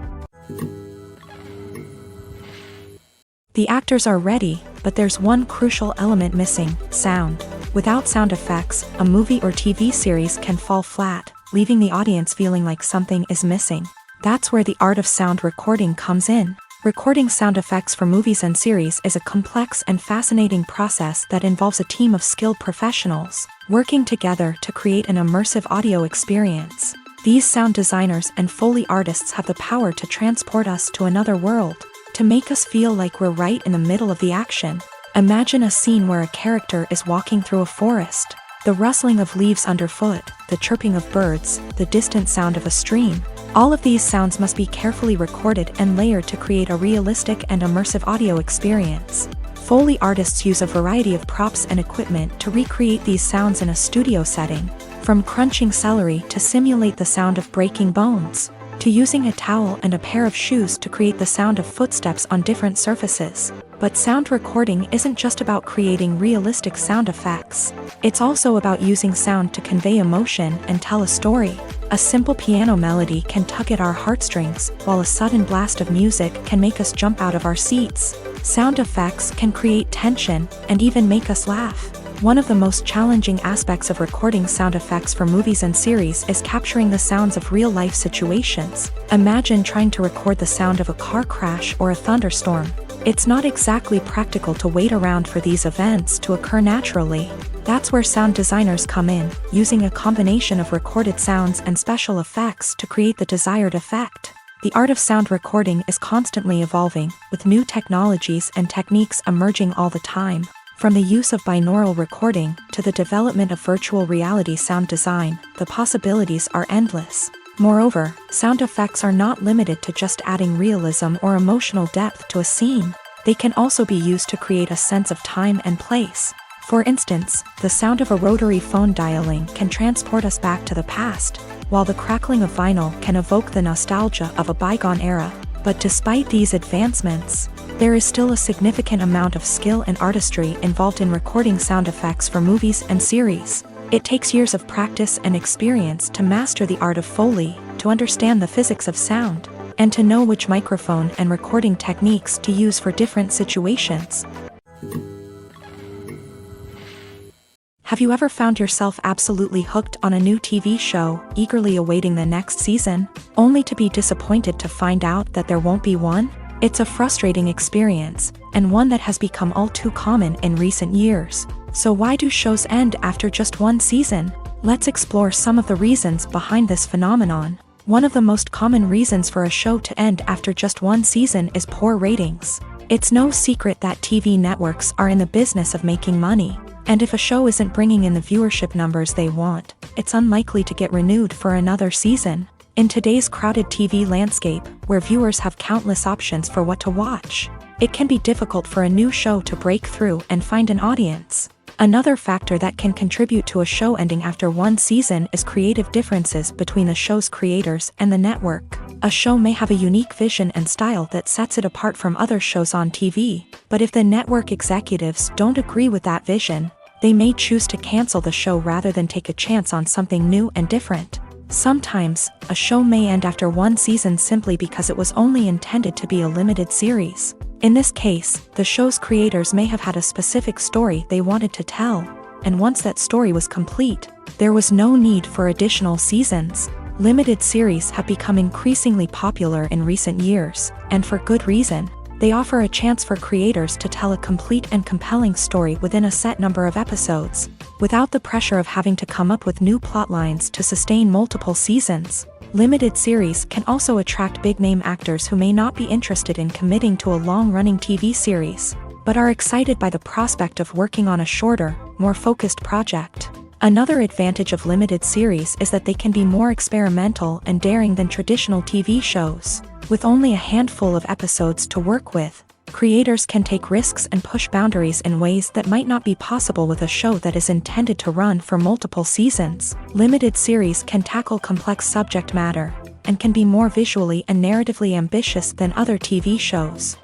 [SPEAKER 1] The actors are ready, but there's one crucial element missing: sound. Without sound effects, a movie or TV series can fall flat, leaving the audience feeling like something is missing. That's where the art of sound recording comes in. Recording sound effects for movies and series is a complex and fascinating process that involves a team of skilled professionals working together to create an immersive audio experience. These sound designers and Foley artists have the power to transport us to another world, to make us feel like we're right in the middle of the action. Imagine a scene where a character is walking through a forest. The rustling of leaves underfoot, the chirping of birds, the distant sound of a stream. All of these sounds must be carefully recorded and layered to create a realistic and immersive audio experience. Foley artists use a variety of props and equipment to recreate these sounds in a studio setting, from crunching celery to simulate the sound of breaking bones, to using a towel and a pair of shoes to create the sound of footsteps on different surfaces. But sound recording isn't just about creating realistic sound effects. It's also about using sound to convey emotion and tell a story. A simple piano melody can tug at our heartstrings, while a sudden blast of music can make us jump out of our seats. Sound effects can create tension and even make us laugh. One of the most challenging aspects of recording sound effects for movies and series is capturing the sounds of real-life situations. Imagine trying to record the sound of a car crash or a thunderstorm. It's not exactly practical to wait around for these events to occur naturally. That's where sound designers come in, using a combination of recorded sounds and special effects to create the desired effect. The art of sound recording is constantly evolving, with new technologies and techniques emerging all the time. From the use of binaural recording to the development of virtual reality sound design, the possibilities are endless. Moreover, sound effects are not limited to just adding realism or emotional depth to a scene. They can also be used to create a sense of time and place. For instance, the sound of a rotary phone dialing can transport us back to the past, while the crackling of vinyl can evoke the nostalgia of a bygone era. But despite these advancements, there is still a significant amount of skill and artistry involved in recording sound effects for movies and series. It takes years of practice and experience to master the art of Foley, to understand the physics of sound, and to know which microphone and recording techniques to use for different situations. Have you ever found yourself absolutely hooked on a new TV show, eagerly awaiting the next season, only to be disappointed to find out that there won't be one? It's a frustrating experience, and one that has become all too common in recent years. So why do shows end after just one season? Let's explore some of the reasons behind this phenomenon. One of the most common reasons for a show to end after just one season is poor ratings. It's no secret that TV networks are in the business of making money, and if a show isn't bringing in the viewership numbers they want, it's unlikely to get renewed for another season. In today's crowded TV landscape, where viewers have countless options for what to watch, it can be difficult for a new show to break through and find an audience. Another factor that can contribute to a show ending after one season is creative differences between the show's creators and the network. A show may have a unique vision and style that sets it apart from other shows on TV, but if the network executives don't agree with that vision, they may choose to cancel the show rather than take a chance on something new and different. Sometimes, a show may end after one season simply because it was only intended to be a limited series. In this case, the show's creators may have had a specific story they wanted to tell, and once that story was complete, there was no need for additional seasons. Limited series have become increasingly popular in recent years, and for good reason. They offer a chance for creators to tell a complete and compelling story within a set number of episodes, without the pressure of having to come up with new plotlines to sustain multiple seasons. Limited series can also attract big-name actors who may not be interested in committing to a long-running TV series, but are excited by the prospect of working on a shorter, more focused project. Another advantage of limited series is that they can be more experimental and daring than traditional TV shows. With only a handful of episodes to work with, creators can take risks and push boundaries in ways that might not be possible with a show that is intended to run for multiple seasons. Limited series can tackle complex subject matter, and can be more visually and narratively ambitious than other TV shows.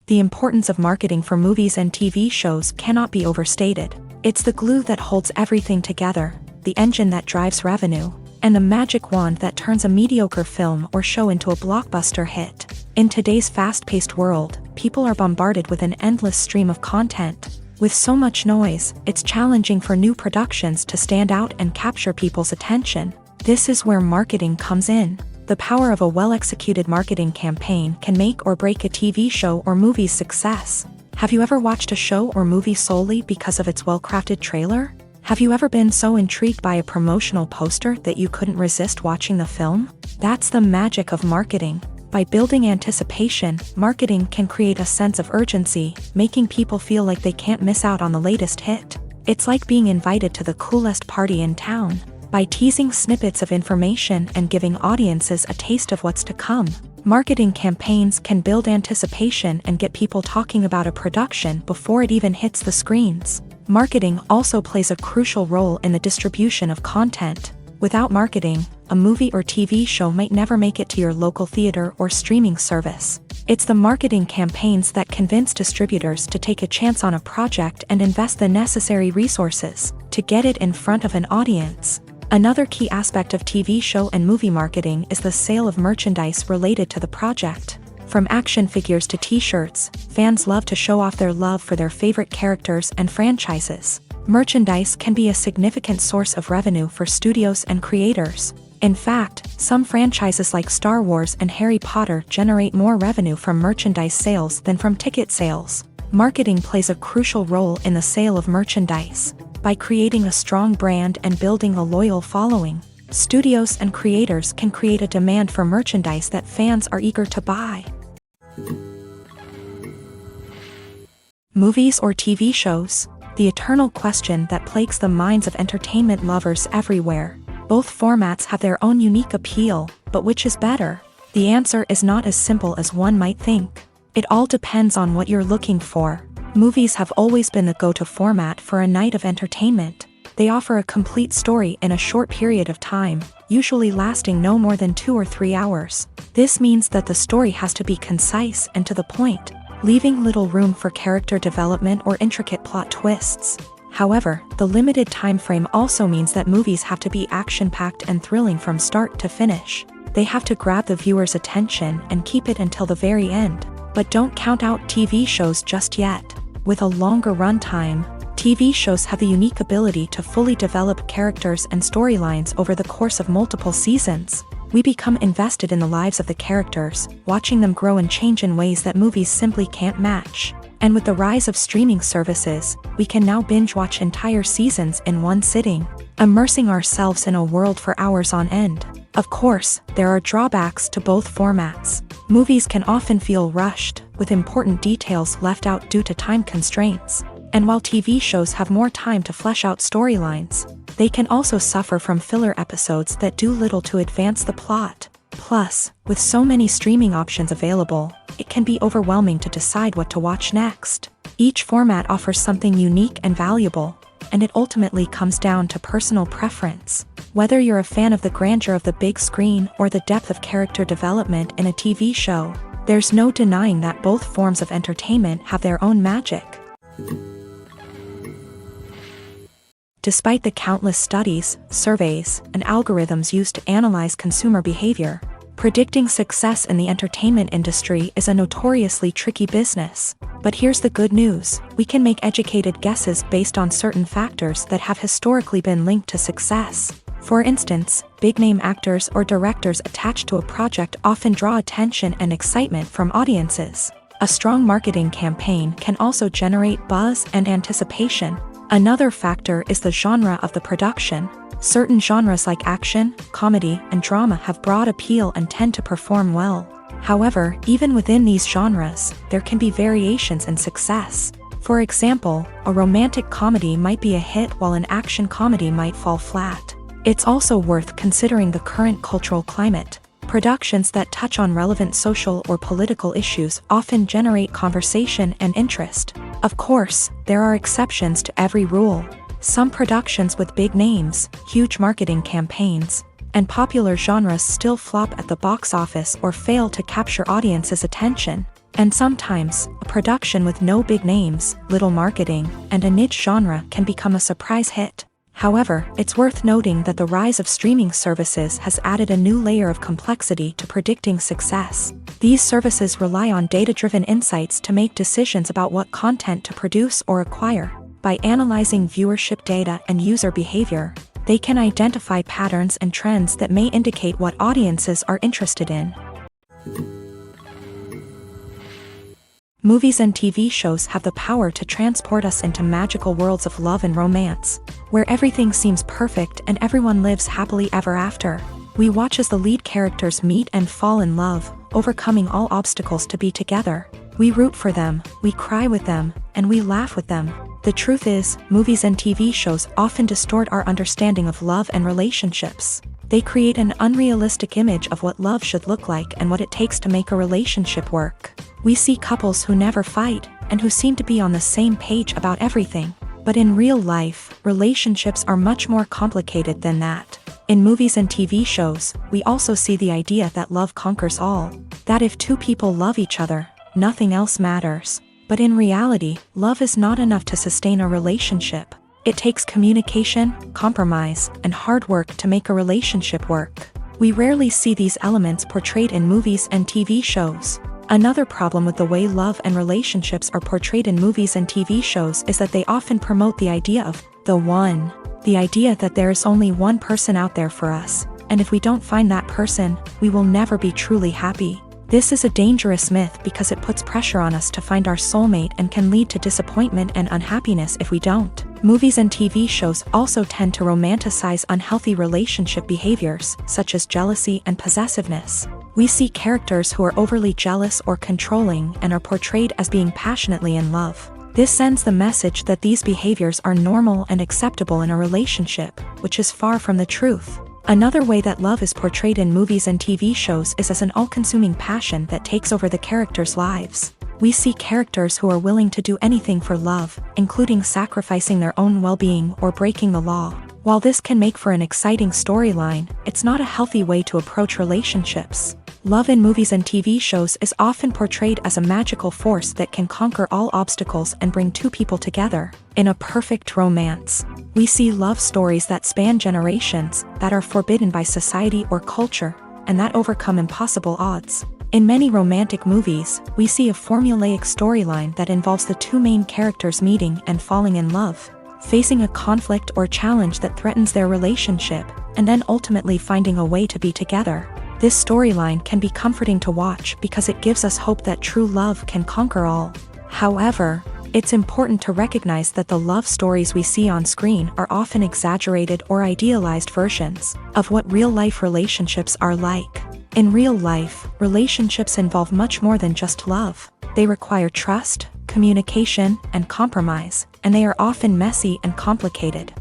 [SPEAKER 1] The importance of marketing for movies and TV shows cannot be overstated. It's the glue that holds everything together, the engine that drives revenue, and the magic wand that turns a mediocre film or show into a blockbuster hit. In today's fast-paced world, people are bombarded with an endless stream of content. With so much noise, it's challenging for new productions to stand out and capture people's attention. This is where marketing comes in. The power of a well-executed marketing campaign can make or break a TV show or movie's success. Have you ever watched a show or movie solely because of its well-crafted trailer? Have you ever been so intrigued by a promotional poster that you couldn't resist watching the film? That's the magic of marketing. By building anticipation, marketing can create a sense of urgency, making people feel like they can't miss out on the latest hit. It's like being invited to the coolest party in town. By teasing snippets of information and giving audiences a taste of what's to come, marketing campaigns can build anticipation and get people talking about a production before it even hits the screens. Marketing also plays a crucial role in the distribution of content. Without marketing, a movie or TV show might never make it to your local theater or streaming service. It's the marketing campaigns that convince distributors to take a chance on a project and invest the necessary resources to get it in front of an audience. Another key aspect of TV show and movie marketing is the sale of merchandise related to the project. From action figures to t-shirts, fans love to show off their love for their favorite characters and franchises. Merchandise can be a significant source of revenue for studios and creators. In fact, some franchises like Star Wars and Harry Potter generate more revenue from merchandise sales than from ticket sales. Marketing plays a crucial role in the sale of merchandise. By creating a strong brand and building a loyal following, studios and creators can create a demand for merchandise that fans are eager to buy. Movies or TV shows? The eternal question that plagues the minds of entertainment lovers everywhere. Both formats have their own unique appeal, but which is better? The answer is not as simple as one might think. It all depends on what you're looking for. Movies have always been the go-to format for a night of entertainment. They offer a complete story in a short period of time, usually lasting no more than 2 or 3 hours. This means that the story has to be concise and to the point, leaving little room for character development or intricate plot twists. However, the limited time frame also means that movies have to be action-packed and thrilling from start to finish. They have to grab the viewer's attention and keep it until the very end. But don't count out TV shows just yet. With a longer runtime, TV shows have the unique ability to fully develop characters and storylines over the course of multiple seasons. We become invested in the lives of the characters, watching them grow and change in ways that movies simply can't match. And with the rise of streaming services, we can now binge-watch entire seasons in one sitting, immersing ourselves in a world for hours on end. Of course, there are drawbacks to both formats. Movies can often feel rushed, with important details left out due to time constraints. And while TV shows have more time to flesh out storylines, they can also suffer from filler episodes that do little to advance the plot. Plus, with so many streaming options available, it can be overwhelming to decide what to watch next. Each format offers something unique and valuable, and it ultimately comes down to personal preference. Whether you're a fan of the grandeur of the big screen or the depth of character development in a TV show, there's no denying that both forms of entertainment have their own magic. Despite the countless studies, surveys, and algorithms used to analyze consumer behavior, predicting success in the entertainment industry is a notoriously tricky business. But here's the good news: we can make educated guesses based on certain factors that have historically been linked to success. For instance, big-name actors or directors attached to a project often draw attention and excitement from audiences. A strong marketing campaign can also generate buzz and anticipation. Another factor is the genre of the production. Certain genres like action, comedy, and drama have broad appeal and tend to perform well. However, even within these genres, there can be variations in success. For example, a romantic comedy might be a hit while an action comedy might fall flat. It's also worth considering the current cultural climate. Productions that touch on relevant social or political issues often generate conversation and interest. Of course, there are exceptions to every rule. Some productions with big names, huge marketing campaigns, and popular genres still flop at the box office or fail to capture audiences' attention. And sometimes, a production with no big names, little marketing, and a niche genre can become a surprise hit. However, it's worth noting that the rise of streaming services has added a new layer of complexity to predicting success. These services rely on data-driven insights to make decisions about what content to produce or acquire. By analyzing viewership data and user behavior, they can identify patterns and trends that may indicate what audiences are interested in. Movies and TV shows have the power to transport us into magical worlds of love and romance, where everything seems perfect and everyone lives happily ever after. We watch as the lead characters meet and fall in love, overcoming all obstacles to be together. We root for them, we cry with them, and we laugh with them. The truth is, movies and TV shows often distort our understanding of love and relationships. They create an unrealistic image of what love should look like and what it takes to make a relationship work. We see couples who never fight, and who seem to be on the same page about everything. But in real life, relationships are much more complicated than that. In movies and TV shows, we also see the idea that love conquers all. That if two people love each other, nothing else matters. But in reality, love is not enough to sustain a relationship. It takes communication, compromise, and hard work to make a relationship work. We rarely see these elements portrayed in movies and TV shows. Another problem with the way love and relationships are portrayed in movies and TV shows is that they often promote the idea of the one. The idea that there is only one person out there for us, and if we don't find that person, we will never be truly happy. This is a dangerous myth because it puts pressure on us to find our soulmate and can lead to disappointment and unhappiness if we don't. Movies and TV shows also tend to romanticize unhealthy relationship behaviors, such as jealousy and possessiveness. We see characters who are overly jealous or controlling and are portrayed as being passionately in love. This sends the message that these behaviors are normal and acceptable in a relationship, which is far from the truth. Another way that love is portrayed in movies and TV shows is as an all-consuming passion that takes over the characters' lives. We see characters who are willing to do anything for love, including sacrificing their own well-being or breaking the law. While this can make for an exciting storyline, it's not a healthy way to approach relationships. Love in movies and TV shows is often portrayed as a magical force that can conquer all obstacles and bring two people together. In a perfect romance, we see love stories that span generations, that are forbidden by society or culture, and that overcome impossible odds. In many romantic movies, we see a formulaic storyline that involves the two main characters meeting and falling in love, facing a conflict or challenge that threatens their relationship, and then ultimately finding a way to be together. This storyline can be comforting to watch because it gives us hope that true love can conquer all. However, it's important to recognize that the love stories we see on screen are often exaggerated or idealized versions of what real-life relationships are like. In real life, relationships involve much more than just love. They require trust, communication, and compromise, and they are often messy and complicated.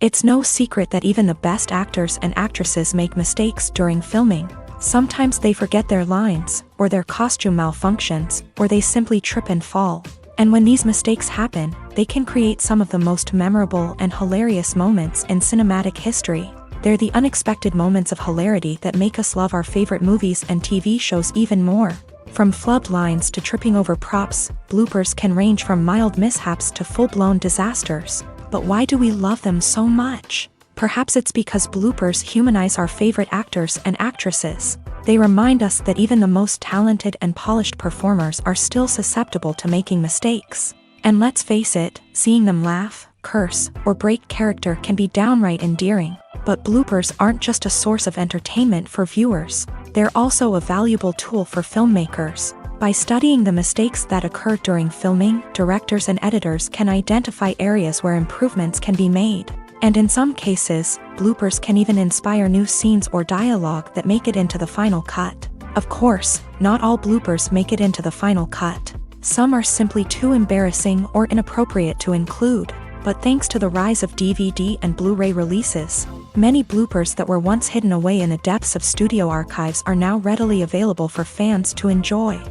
[SPEAKER 1] It's no secret that even the best actors and actresses make mistakes during filming. Sometimes they forget their lines, or their costume malfunctions, or they simply trip and fall. And when these mistakes happen, they can create some of the most memorable and hilarious moments in cinematic history. They're the unexpected moments of hilarity that make us love our favorite movies and TV shows even more. From flubbed lines to tripping over props, bloopers can range from mild mishaps to full-blown disasters. But why do we love them so much? Perhaps it's because bloopers humanize our favorite actors and actresses. They remind us that even the most talented and polished performers are still susceptible to making mistakes. And let's face it, seeing them laugh, curse, or break character can be downright endearing. But bloopers aren't just a source of entertainment for viewers. They're also a valuable tool for filmmakers. By studying the mistakes that occur during filming, directors and editors can identify areas where improvements can be made. And in some cases, bloopers can even inspire new scenes or dialogue that make it into the final cut. Of course, not all bloopers make it into the final cut. Some are simply too embarrassing or inappropriate to include. But thanks to the rise of DVD and Blu-ray releases, many bloopers that were once hidden away in the depths of studio archives are now readily available for fans to enjoy.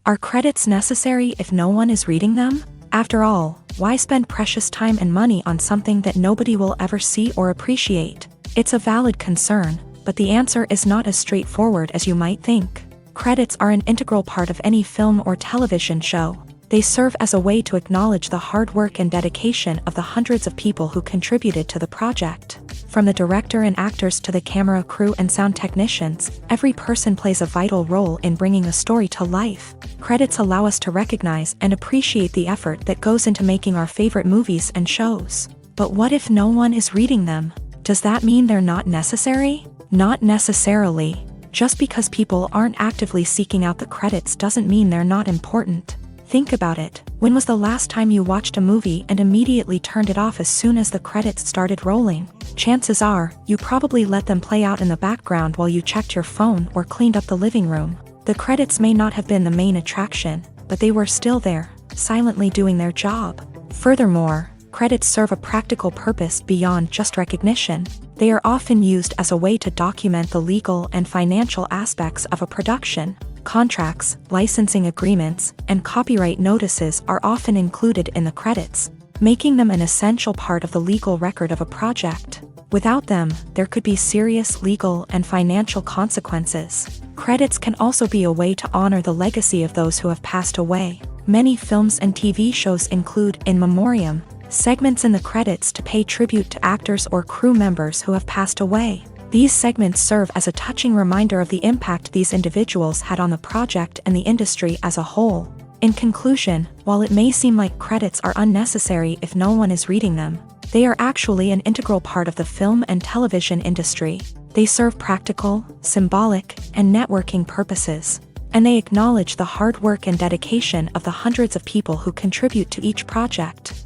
[SPEAKER 1] Are credits necessary if no one is reading them? After all, why spend precious time and money on something that nobody will ever see or appreciate? It's a valid concern, but the answer is not as straightforward as you might think. Credits are an integral part of any film or television show. They serve as a way to acknowledge the hard work and dedication of the hundreds of people who contributed to the project. From the director and actors to the camera crew and sound technicians, every person plays a vital role in bringing a story to life. Credits allow us to recognize and appreciate the effort that goes into making our favorite movies and shows. But what if no one is reading them? Does that mean they're not necessary? Not necessarily. Just because people aren't actively seeking out the credits doesn't mean they're not important. Think about it. When was the last time you watched a movie and immediately turned it off as soon as the credits started rolling? Chances are, you probably let them play out in the background while you checked your phone or cleaned up the living room. The credits may not have been the main attraction, but they were still there, silently doing their job. Furthermore, credits serve a practical purpose beyond just recognition. They are often used as a way to document the legal and financial aspects of a production. Contracts, licensing agreements, and copyright notices are often included in the credits, making them an essential part of the legal record of a project. Without them, there could be serious legal and financial consequences. Credits can also be a way to honor the legacy of those who have passed away. Many films and TV shows include in memoriam segments in the credits to pay tribute to actors or crew members who have passed away. These segments serve as a touching reminder of the impact these individuals had on the project and the industry as a whole. In conclusion, while it may seem like credits are unnecessary if no one is reading them, they are actually an integral part of the film and television industry. They serve practical, symbolic, and networking purposes, and they acknowledge the hard work and dedication of the hundreds of people who contribute to each project.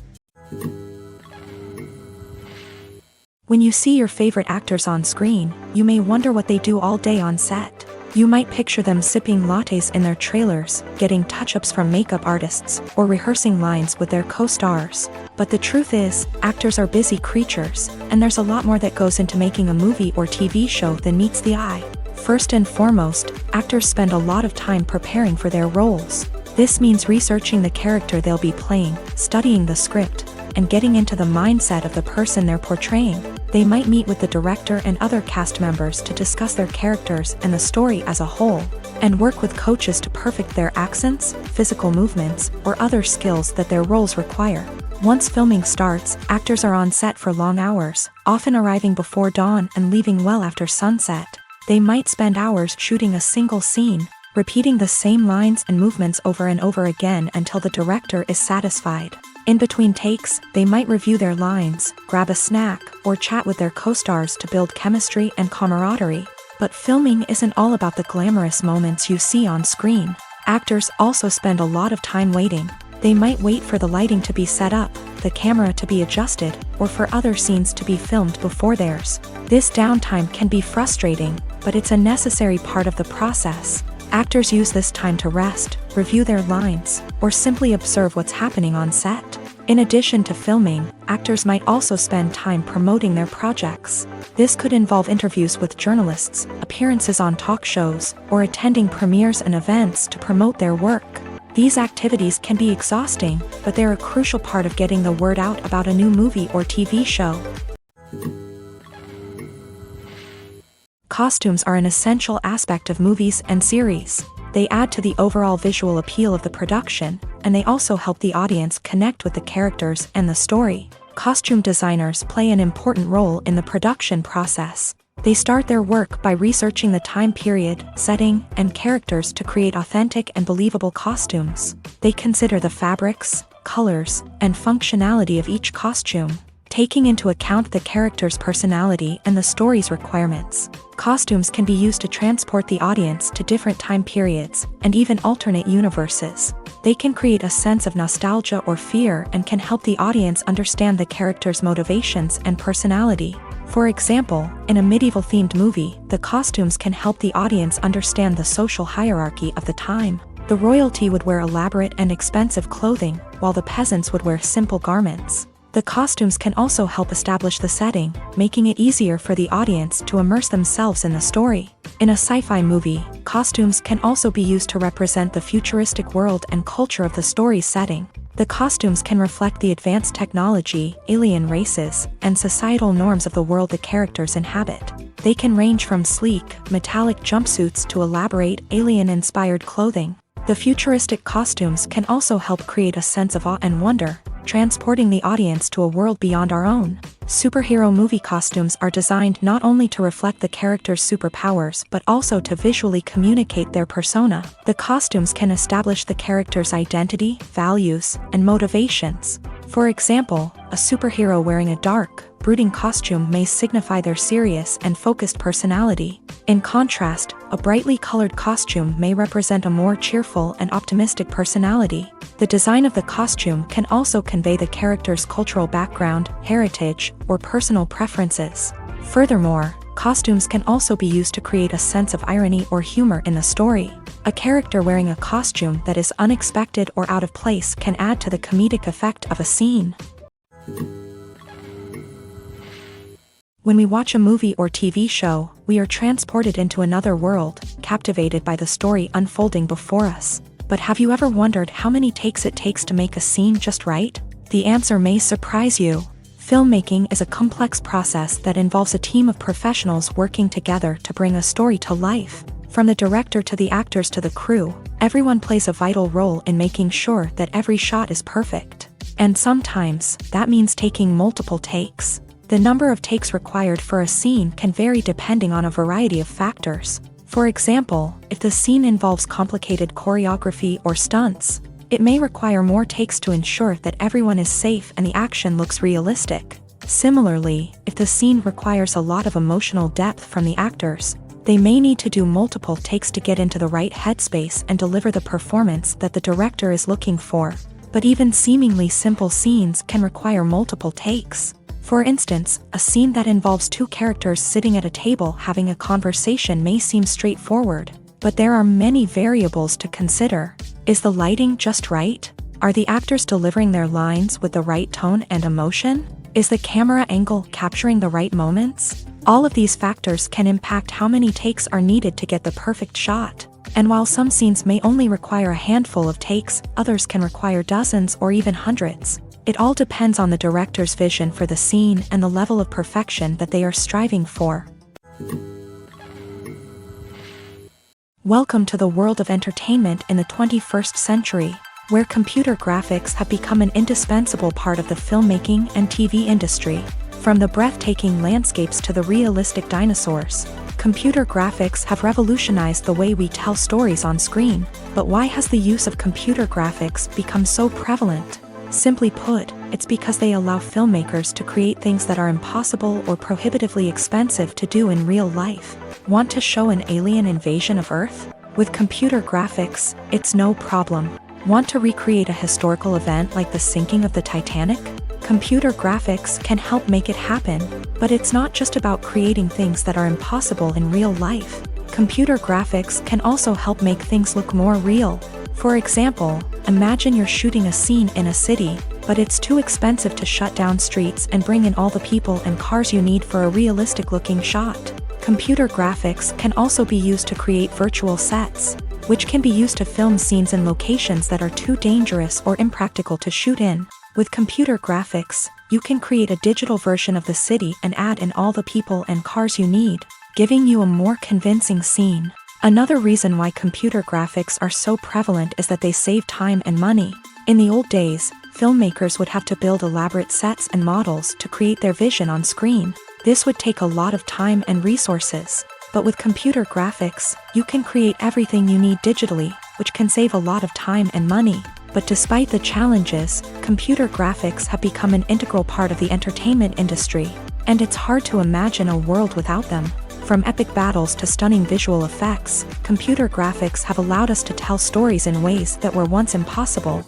[SPEAKER 1] When you see your favorite actors on screen, you may wonder what they do all day on set. You might picture them sipping lattes in their trailers, getting touch-ups from makeup artists, or rehearsing lines with their co-stars. But the truth is, actors are busy creatures, and there's a lot more that goes into making a movie or TV show than meets the eye. First and foremost, actors spend a lot of time preparing for their roles. This means researching the character they'll be playing, studying the script, and getting into the mindset of the person they're portraying. They might meet with the director and other cast members to discuss their characters and the story as a whole, and work with coaches to perfect their accents, physical movements, or other skills that their roles require. Once filming starts, actors are on set for long hours, often arriving before dawn and leaving well after sunset. They might spend hours shooting a single scene, repeating the same lines and movements over and over again until the director is satisfied. In between takes, they might review their lines, grab a snack, or chat with their co-stars to build chemistry and camaraderie. But filming isn't all about the glamorous moments you see on screen. Actors also spend a lot of time waiting. They might wait for the lighting to be set up, the camera to be adjusted, or for other scenes to be filmed before theirs. This downtime can be frustrating, but it's a necessary part of the process. Actors use this time to rest, review their lines, or simply observe what's happening on set. In addition to filming, actors might also spend time promoting their projects. This could involve interviews with journalists, appearances on talk shows, or attending premieres and events to promote their work. These activities can be exhausting, but they're a crucial part of getting the word out about a new movie or TV show. Costumes are an essential aspect of movies and series. They add to the overall visual appeal of the production, and they also help the audience connect with the characters and the story. Costume designers play an important role in the production process. They start their work by researching the time period, setting, and characters to create authentic and believable costumes. They consider the fabrics, colors, and functionality of each costume, taking into account the character's personality and the story's requirements. Costumes can be used to transport the audience to different time periods, and even alternate universes. They can create a sense of nostalgia or fear and can help the audience understand the character's motivations and personality. For example, in a medieval-themed movie, the costumes can help the audience understand the social hierarchy of the time. The royalty would wear elaborate and expensive clothing, while the peasants would wear simple garments. The costumes can also help establish the setting, making it easier for the audience to immerse themselves in the story. In a sci-fi movie, costumes can also be used to represent the futuristic world and culture of the story's setting. The costumes can reflect the advanced technology, alien races, and societal norms of the world the characters inhabit. They can range from sleek, metallic jumpsuits to elaborate, alien-inspired clothing. The futuristic costumes can also help create a sense of awe and wonder, transporting the audience to a world beyond our own. Superhero movie costumes are designed not only to reflect the character's superpowers but also to visually communicate their persona. The costumes can establish the character's identity, values, and motivations. For example, a superhero wearing a dark, brooding costume may signify their serious and focused personality. In contrast, a brightly colored costume may represent a more cheerful and optimistic personality. The design of the costume can also convey the character's cultural background, heritage, or personal preferences. Furthermore, costumes can also be used to create a sense of irony or humor in the story. A character wearing a costume that is unexpected or out of place can add to the comedic effect of a scene. When we watch a movie or TV show, we are transported into another world, captivated by the story unfolding before us. But have you ever wondered how many takes it takes to make a scene just right? The answer may surprise you. Filmmaking is a complex process that involves a team of professionals working together to bring a story to life. From the director to the actors to the crew, everyone plays a vital role in making sure that every shot is perfect. And sometimes, that means taking multiple takes. The number of takes required for a scene can vary depending on a variety of factors. For example, if the scene involves complicated choreography or stunts, it may require more takes to ensure that everyone is safe and the action looks realistic. Similarly, if the scene requires a lot of emotional depth from the actors, they may need to do multiple takes to get into the right headspace and deliver the performance that the director is looking for. But even seemingly simple scenes can require multiple takes. For instance, a scene that involves two characters sitting at a table having a conversation may seem straightforward, but there are many variables to consider. Is the lighting just right? Are the actors delivering their lines with the right tone and emotion? Is the camera angle capturing the right moments? All of these factors can impact how many takes are needed to get the perfect shot. And while some scenes may only require a handful of takes, others can require dozens or even hundreds. It all depends on the director's vision for the scene and the level of perfection that they are striving for. Welcome to the world of entertainment in the 21st century, where computer graphics have become an indispensable part of the filmmaking and TV industry. From the breathtaking landscapes to the realistic dinosaurs, computer graphics have revolutionized the way we tell stories on screen. But why has the use of computer graphics become so prevalent? Simply put, it's because they allow filmmakers to create things that are impossible or prohibitively expensive to do in real life. Want to show an alien invasion of Earth? With computer graphics, it's no problem. Want to recreate a historical event like the sinking of the Titanic? Computer graphics can help make it happen, but it's not just about creating things that are impossible in real life. Computer graphics can also help make things look more real. For example, imagine you're shooting a scene in a city, but it's too expensive to shut down streets and bring in all the people and cars you need for a realistic-looking shot. Computer graphics can also be used to create virtual sets, which can be used to film scenes in locations that are too dangerous or impractical to shoot in. With computer graphics, you can create a digital version of the city and add in all the people and cars you need, giving you a more convincing scene. Another reason why computer graphics are so prevalent is that they save time and money. In the old days, filmmakers would have to build elaborate sets and models to create their vision on screen. This would take a lot of time and resources. But with computer graphics, you can create everything you need digitally, which can save a lot of time and money. But despite the challenges, computer graphics have become an integral part of the entertainment industry, and it's hard to imagine a world without them. From epic battles to stunning visual effects, computer graphics have allowed us to tell stories in ways that were once impossible.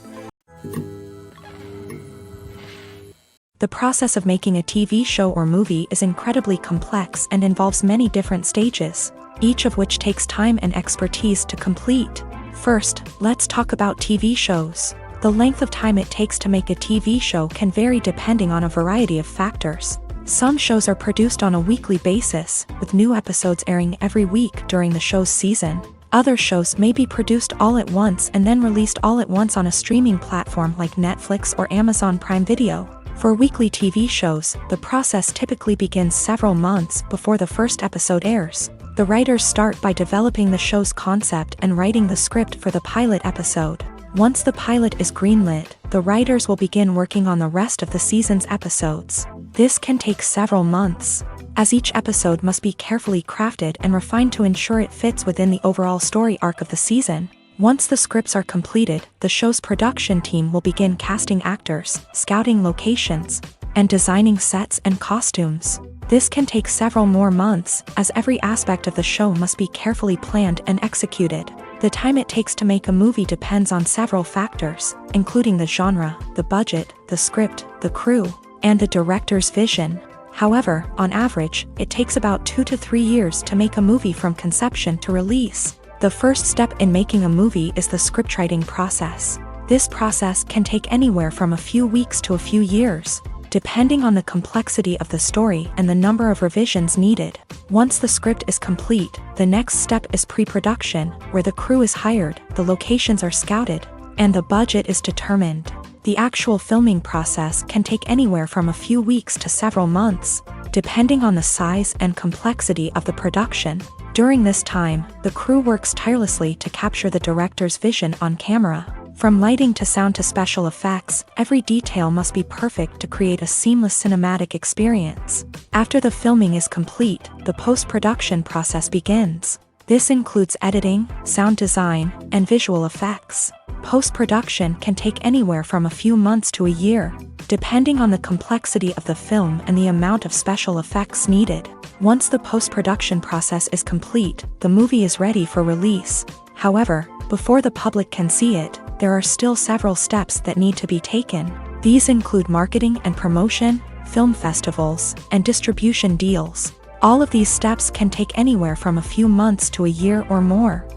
[SPEAKER 1] The process of making a TV show or movie is incredibly complex and involves many different stages, each of which takes time and expertise to complete. First, let's talk about TV shows. The length of time it takes to make a TV show can vary depending on a variety of factors. Some shows are produced on a weekly basis, with new episodes airing every week during the show's season. Other shows may be produced all at once and then released all at once on a streaming platform like Netflix or Amazon Prime Video. For weekly TV shows, the process typically begins several months before the first episode airs. The writers start by developing the show's concept and writing the script for the pilot episode. Once the pilot is greenlit, the writers will begin working on the rest of the season's episodes. This can take several months, as each episode must be carefully crafted and refined to ensure it fits within the overall story arc of the season. Once the scripts are completed, the show's production team will begin casting actors, scouting locations, and designing sets and costumes. This can take several more months, as every aspect of the show must be carefully planned and executed. The time it takes to make a movie depends on several factors, including the genre, the budget, the script, the crew, and the director's vision. However, on average, it takes about 2 to 3 years to make a movie from conception to release. The first step in making a movie is the scriptwriting process. This process can take anywhere from a few weeks to a few years, depending on the complexity of the story and the number of revisions needed. Once the script is complete, the next step is pre-production, where the crew is hired, the locations are scouted, and the budget is determined. The actual filming process can take anywhere from a few weeks to several months, depending on the size and complexity of the production. During this time, the crew works tirelessly to capture the director's vision on camera. From lighting to sound to special effects, every detail must be perfect to create a seamless cinematic experience. After the filming is complete, the post-production process begins. This includes editing, sound design, and visual effects. Post-production can take anywhere from a few months to a year, depending on the complexity of the film and the amount of special effects needed. Once the post-production process is complete, the movie is ready for release. However, before the public can see it, there are still several steps that need to be taken. These include marketing and promotion, film festivals, and distribution deals. All of these steps can take anywhere from a few months to a year or more.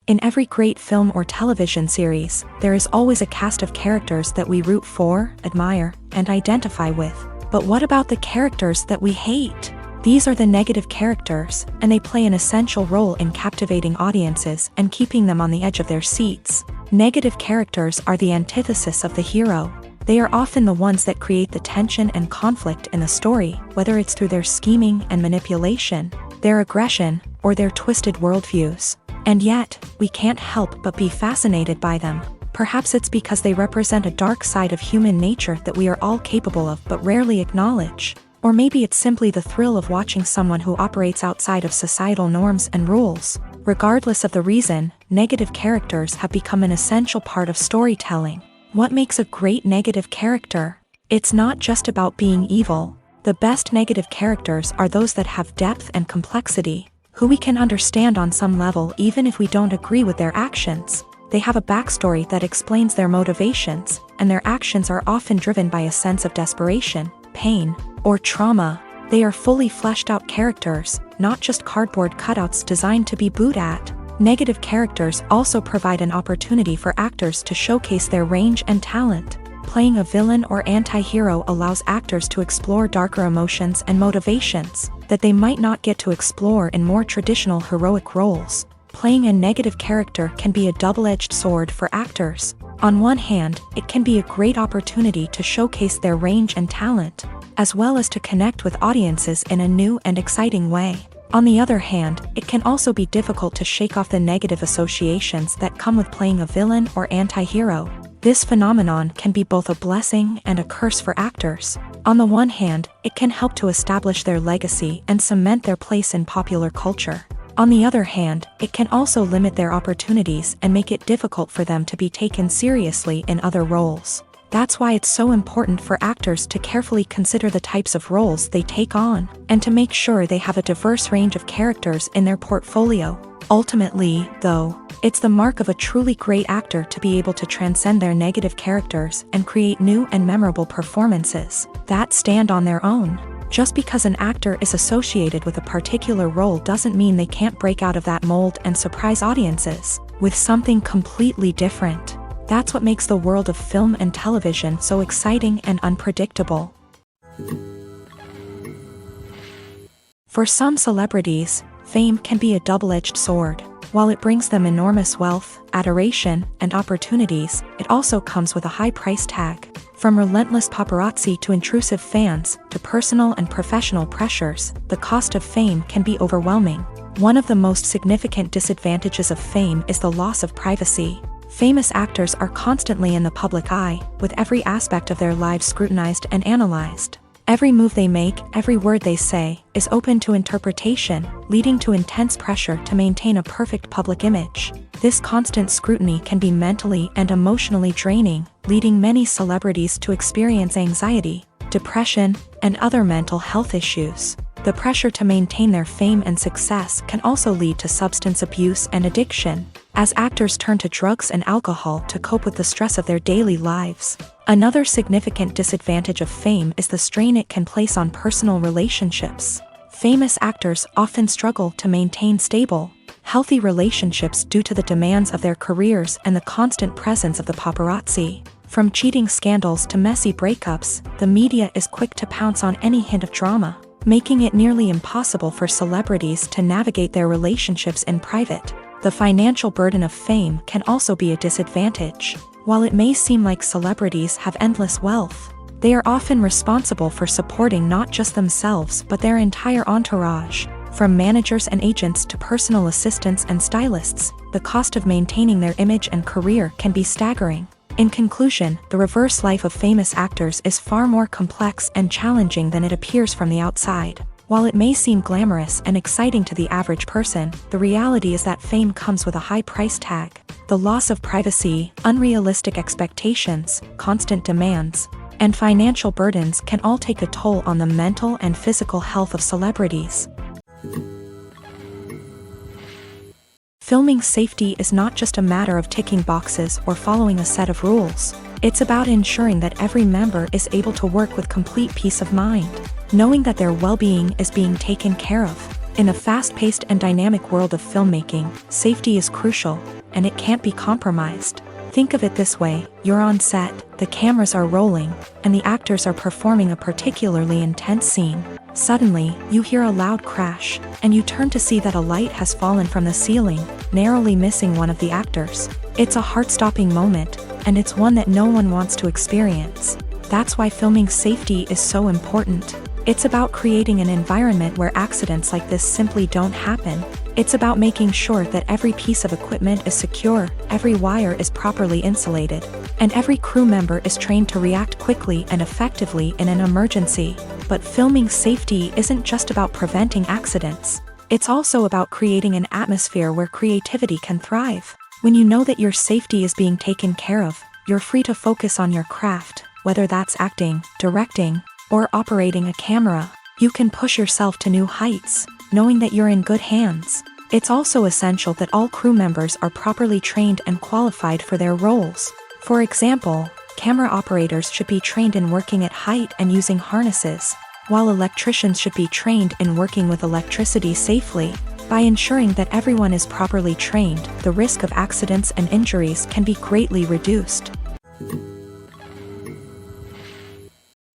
[SPEAKER 1] In every great film or television series, there is always a cast of characters that we root for, admire, and identify with. But what about the characters that we hate? These are the negative characters, and they play an essential role in captivating audiences and keeping them on the edge of their seats. Negative characters are the antithesis of the hero. They are often the ones that create the tension and conflict in the story, whether it's through their scheming and manipulation, their aggression, or their twisted worldviews. And yet, we can't help but be fascinated by them. Perhaps it's because they represent a dark side of human nature that we are all capable of but rarely acknowledge. Or maybe it's simply the thrill of watching someone who operates outside of societal norms and rules. Regardless of the reason, negative characters have become an essential part of storytelling. What makes a great negative character? It's not just about being evil. The best negative characters are those that have depth and complexity, who we can understand on some level even if we don't agree with their actions. They have a backstory that explains their motivations, and their actions are often driven by a sense of desperation, pain, or trauma. They are fully fleshed out characters, not just cardboard cutouts designed to be booed at. Negative characters also provide an opportunity for actors to showcase their range and talent. Playing a villain or anti-hero allows actors to explore darker emotions and motivations that they might not get to explore in more traditional heroic roles. Playing a negative character can be a double-edged sword for actors. On one hand, it can be a great opportunity to showcase their range and talent, as well as to connect with audiences in a new and exciting way. On the other hand, it can also be difficult to shake off the negative associations that come with playing a villain or anti-hero. This phenomenon can be both a blessing and a curse for actors. On the one hand, it can help to establish their legacy and cement their place in popular culture. On the other hand, it can also limit their opportunities and make it difficult for them to be taken seriously in other roles. That's why it's so important for actors to carefully consider the types of roles they take on, and to make sure they have a diverse range of characters in their portfolio. Ultimately, though, it's the mark of a truly great actor to be able to transcend their negative characters and create new and memorable performances that stand on their own. Just because an actor is associated with a particular role doesn't mean they can't break out of that mold and surprise audiences with something completely different. That's what makes the world of film and television so exciting and unpredictable. For some celebrities, fame can be a double-edged sword. While it brings them enormous wealth, adoration, and opportunities, it also comes with a high price tag. From relentless paparazzi to intrusive fans, to personal and professional pressures, the cost of fame can be overwhelming. One of the most significant disadvantages of fame is the loss of privacy. Famous actors are constantly in the public eye, with every aspect of their lives scrutinized and analyzed. Every move they make, every word they say, is open to interpretation, leading to intense pressure to maintain a perfect public image. This constant scrutiny can be mentally and emotionally draining, leading many celebrities to experience anxiety, depression, and other mental health issues. The pressure to maintain their fame and success can also lead to substance abuse and addiction, as actors turn to drugs and alcohol to cope with the stress of their daily lives. Another significant disadvantage of fame is the strain it can place on personal relationships. Famous actors often struggle to maintain stable, healthy relationships due to the demands of their careers and the constant presence of the paparazzi. From cheating scandals to messy breakups, the media is quick to pounce on any hint of drama, making it nearly impossible for celebrities to navigate their relationships in private. The financial burden of fame can also be a disadvantage. While it may seem like celebrities have endless wealth, they are often responsible for supporting not just themselves but their entire entourage. From managers and agents to personal assistants and stylists, the cost of maintaining their image and career can be staggering. In conclusion, the reverse life of famous actors is far more complex and challenging than it appears from the outside. While it may seem glamorous and exciting to the average person, the reality is that fame comes with a high price tag. The loss of privacy, unrealistic expectations, constant demands, and financial burdens can all take a toll on the mental and physical health of celebrities. Filming safety is not just a matter of ticking boxes or following a set of rules. It's about ensuring that every member is able to work with complete peace of mind, knowing that their well-being is being taken care of. In a fast-paced and dynamic world of filmmaking, safety is crucial, and it can't be compromised. Think of it this way: you're on set, the cameras are rolling, and the actors are performing a particularly intense scene. Suddenly, you hear a loud crash, and you turn to see that a light has fallen from the ceiling, narrowly missing one of the actors. It's a heart-stopping moment, and it's one that no one wants to experience. That's why filming safety is so important. It's about creating an environment where accidents like this simply don't happen. It's about making sure that every piece of equipment is secure, every wire is properly insulated, and every crew member is trained to react quickly and effectively in an emergency. But filming safety isn't just about preventing accidents. It's also about creating an atmosphere where creativity can thrive. When you know that your safety is being taken care of, you're free to focus on your craft, whether that's acting, directing, or operating a camera. You can push yourself to new heights, knowing that you're in good hands. It's also essential that all crew members are properly trained and qualified for their roles. For example, camera operators should be trained in working at height and using harnesses, while electricians should be trained in working with electricity safely. By ensuring that everyone is properly trained, the risk of accidents and injuries can be greatly reduced.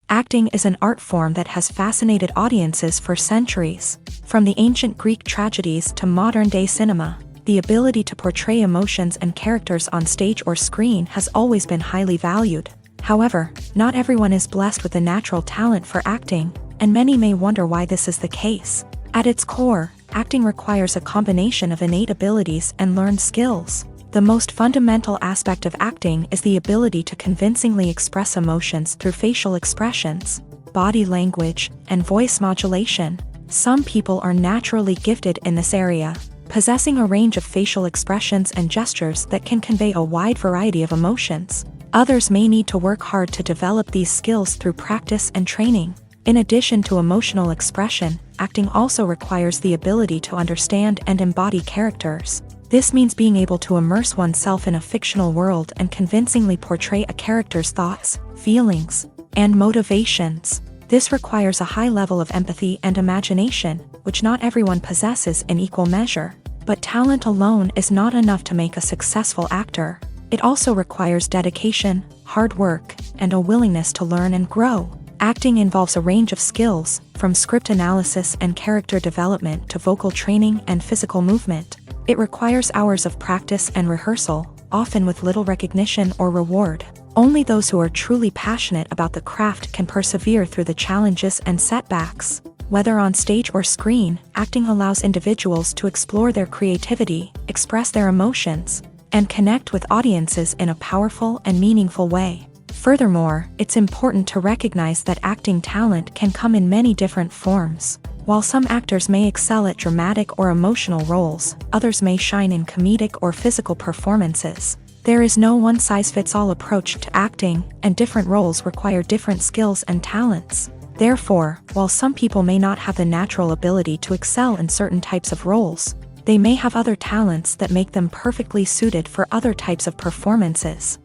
[SPEAKER 1] Acting is an art form that has fascinated audiences for centuries. From the ancient Greek tragedies to modern-day cinema, the ability to portray emotions and characters on stage or screen has always been highly valued. However, not everyone is blessed with a natural talent for acting, and many may wonder why this is the case. At its core, acting requires a combination of innate abilities and learned skills. The most fundamental aspect of acting is the ability to convincingly express emotions through facial expressions, body language, and voice modulation. Some people are naturally gifted in this area, possessing a range of facial expressions and gestures that can convey a wide variety of emotions. Others may need to work hard to develop these skills through practice and training. In addition to emotional expression, acting also requires the ability to understand and embody characters. This means being able to immerse oneself in a fictional world and convincingly portray a character's thoughts, feelings, and motivations. This requires a high level of empathy and imagination, which not everyone possesses in equal measure. But talent alone is not enough to make a successful actor. It also requires dedication, hard work, and a willingness to learn and grow. Acting involves a range of skills, from script analysis and character development to vocal training and physical movement. It requires hours of practice and rehearsal, often with little recognition or reward. Only those who are truly passionate about the craft can persevere through the challenges and setbacks. Whether on stage or screen, acting allows individuals to explore their creativity, express their emotions, and connect with audiences in a powerful and meaningful way. Furthermore, it's important to recognize that acting talent can come in many different forms. While some actors may excel at dramatic or emotional roles, others may shine in comedic or physical performances. There is no one-size-fits-all approach to acting, and different roles require different skills and talents. Therefore, while some people may not have the natural ability to excel in certain types of roles, they may have other talents that make them perfectly suited for other types of performances.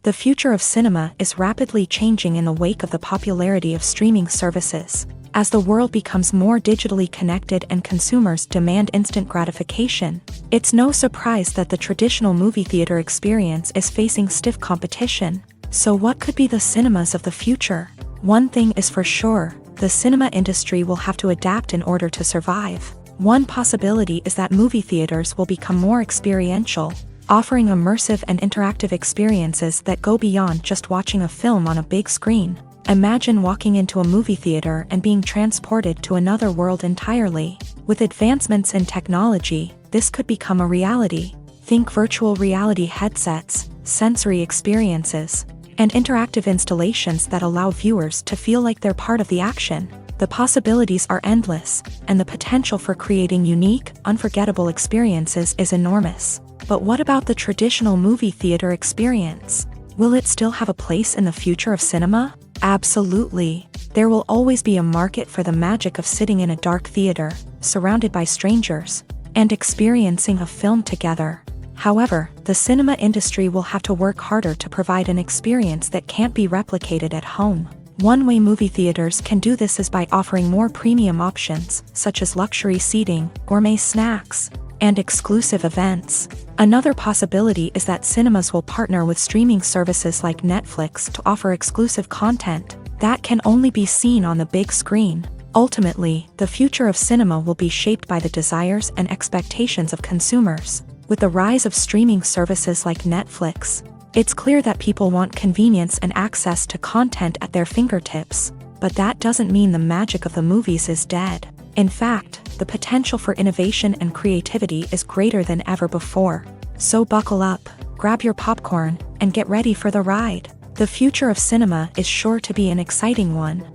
[SPEAKER 1] The future of cinema is rapidly changing in the wake of the popularity of streaming services. As the world becomes more digitally connected and consumers demand instant gratification, it's no surprise that the traditional movie theater experience is facing stiff competition. So what could be the cinemas of the future? One thing is for sure, the cinema industry will have to adapt in order to survive. One possibility is that movie theaters will become more experiential, offering immersive and interactive experiences that go beyond just watching a film on a big screen. Imagine walking into a movie theater and being transported to another world entirely. With advancements in technology, this could become a reality. Think virtual reality headsets, sensory experiences, and interactive installations that allow viewers to feel like they're part of the action. The possibilities are endless, and the potential for creating unique, unforgettable experiences is enormous. But what about the traditional movie theater experience? Will it still have a place in the future of cinema? Absolutely. There will always be a market for the magic of sitting in a dark theater, surrounded by strangers, and experiencing a film together. However, the cinema industry will have to work harder to provide an experience that can't be replicated at home. One way movie theaters can do this is by offering more premium options, such as luxury seating, gourmet snacks, and exclusive events. Another possibility is that cinemas will partner with streaming services like Netflix to offer exclusive content that can only be seen on the big screen. Ultimately, the future of cinema will be shaped by the desires and expectations of consumers. With the rise of streaming services like Netflix, it's clear that people want convenience and access to content at their fingertips. But that doesn't mean the magic of the movies is dead. In fact, the potential for innovation and creativity is greater than ever before. So buckle up, grab your popcorn, and get ready for the ride. The future of cinema is sure to be an exciting one.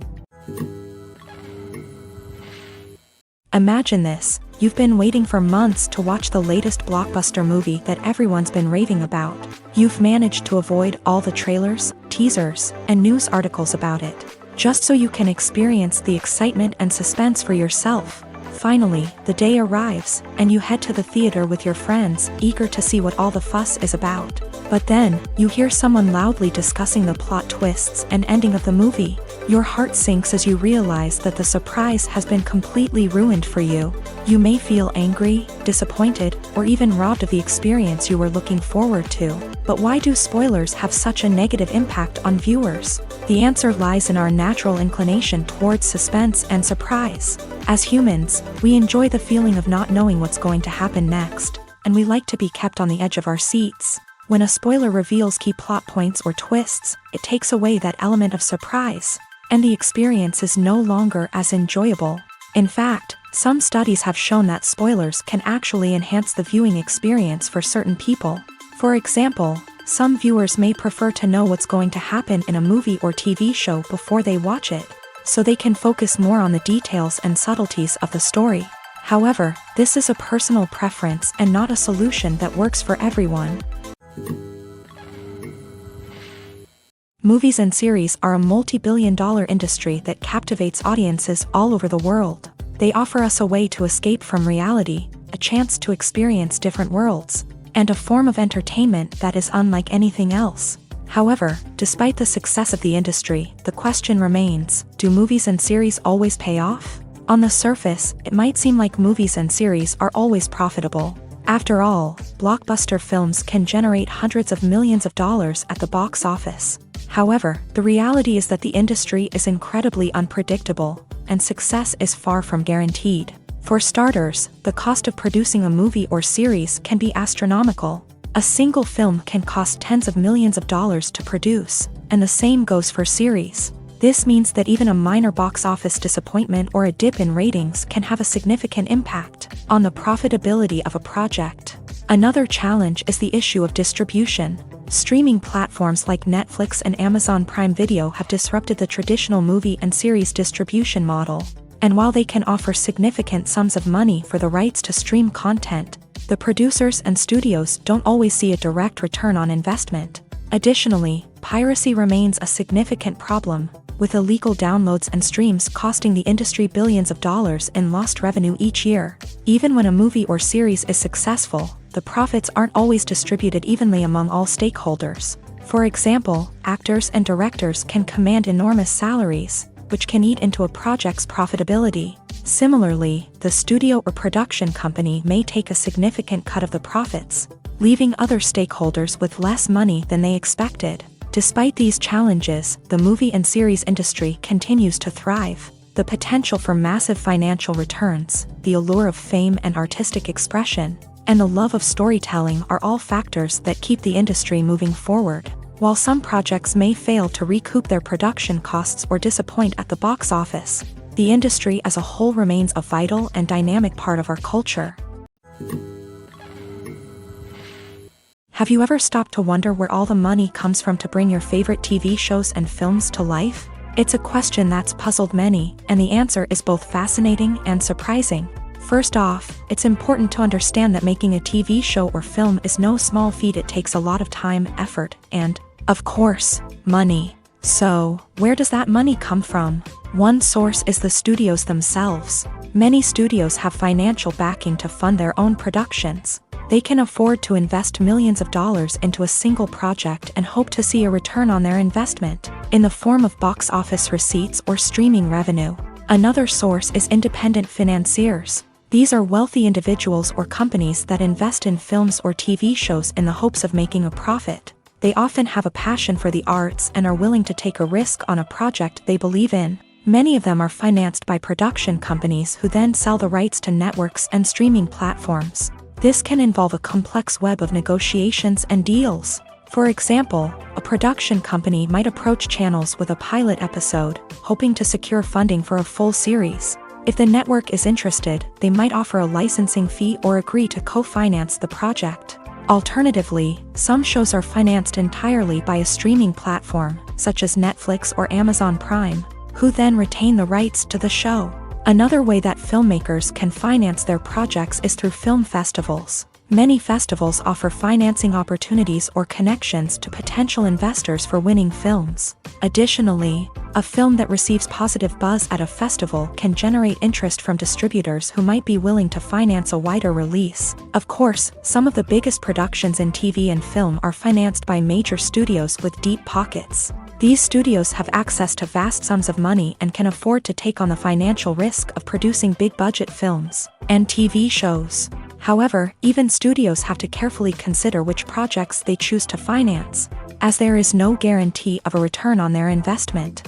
[SPEAKER 1] Imagine this, you've been waiting for months to watch the latest blockbuster movie that everyone's been raving about. You've managed to avoid all the trailers, teasers, and news articles about it, just so you can experience the excitement and suspense for yourself. Finally, the day arrives, and you head to the theater with your friends, eager to see what all the fuss is about. But then, you hear someone loudly discussing the plot twists and ending of the movie. Your heart sinks as you realize that the surprise has been completely ruined for you. You may feel angry, disappointed, or even robbed of the experience you were looking forward to. But why do spoilers have such a negative impact on viewers? The answer lies in our natural inclination towards suspense and surprise. As humans, we enjoy the feeling of not knowing what's going to happen next, and we like to be kept on the edge of our seats. When a spoiler reveals key plot points or twists, it takes away that element of surprise, and the experience is no longer as enjoyable. In fact, some studies have shown that spoilers can actually enhance the viewing experience for certain people. For example, some viewers may prefer to know what's going to happen in a movie or TV show before they watch it, so they can focus more on the details and subtleties of the story. However, this is a personal preference and not a solution that works for everyone. Movies and series are a multi-billion-dollar industry that captivates audiences all over the world. They offer us a way to escape from reality, a chance to experience different worlds, and a form of entertainment that is unlike anything else. However, despite the success of the industry, the question remains, do movies and series always pay off? On the surface, it might seem like movies and series are always profitable. After all, blockbuster films can generate hundreds of millions of dollars at the box office. However, the reality is that the industry is incredibly unpredictable, and success is far from guaranteed. For starters, the cost of producing a movie or series can be astronomical. A single film can cost tens of millions of dollars to produce, and the same goes for series. This means that even a minor box office disappointment or a dip in ratings can have a significant impact on the profitability of a project. Another challenge is the issue of distribution. Streaming platforms like Netflix and Amazon Prime Video have disrupted the traditional movie and series distribution model. And while they can offer significant sums of money for the rights to stream content, the producers and studios don't always see a direct return on investment. Additionally, piracy remains a significant problem, with illegal downloads and streams costing the industry billions of dollars in lost revenue each year. Even when a movie or series is successful, the profits aren't always distributed evenly among all stakeholders. For example, actors and directors can command enormous salaries, which can eat into a project's profitability. Similarly, the studio or production company may take a significant cut of the profits, leaving other stakeholders with less money than they expected. Despite these challenges, the movie and series industry continues to thrive. The potential for massive financial returns, the allure of fame and artistic expression, and the love of storytelling are all factors that keep the industry moving forward. While some projects may fail to recoup their production costs or disappoint at the box office, the industry as a whole remains a vital and dynamic part of our culture. Have you ever stopped to wonder where all the money comes from to bring your favorite TV shows and films to life? It's a question that's puzzled many, and the answer is both fascinating and surprising. First off, it's important to understand that making a TV show or film is no small feat. It takes a lot of time, effort, and, of course, money. So, where does that money come from? One source is the studios themselves. Many studios have financial backing to fund their own productions. They can afford to invest millions of dollars into a single project and hope to see a return on their investment, in the form of box office receipts or streaming revenue. Another source is independent financiers. These are wealthy individuals or companies that invest in films or TV shows in the hopes of making a profit. They often have a passion for the arts and are willing to take a risk on a project they believe in. Many of them are financed by production companies who then sell the rights to networks and streaming platforms. This can involve a complex web of negotiations and deals. For example, a production company might approach channels with a pilot episode, hoping to secure funding for a full series. If the network is interested, they might offer a licensing fee or agree to co-finance the project. Alternatively, some shows are financed entirely by a streaming platform, such as Netflix or Amazon Prime, who then retain the rights to the show. Another way that filmmakers can finance their projects is through film festivals. Many festivals offer financing opportunities or connections to potential investors for winning films. Additionally, a film that receives positive buzz at a festival can generate interest from distributors who might be willing to finance a wider release. Of course, some of the biggest productions in TV and film are financed by major studios with deep pockets. These studios have access to vast sums of money and can afford to take on the financial risk of producing big-budget films and TV shows. However, even studios have to carefully consider which projects they choose to finance, as there is no guarantee of a return on their investment.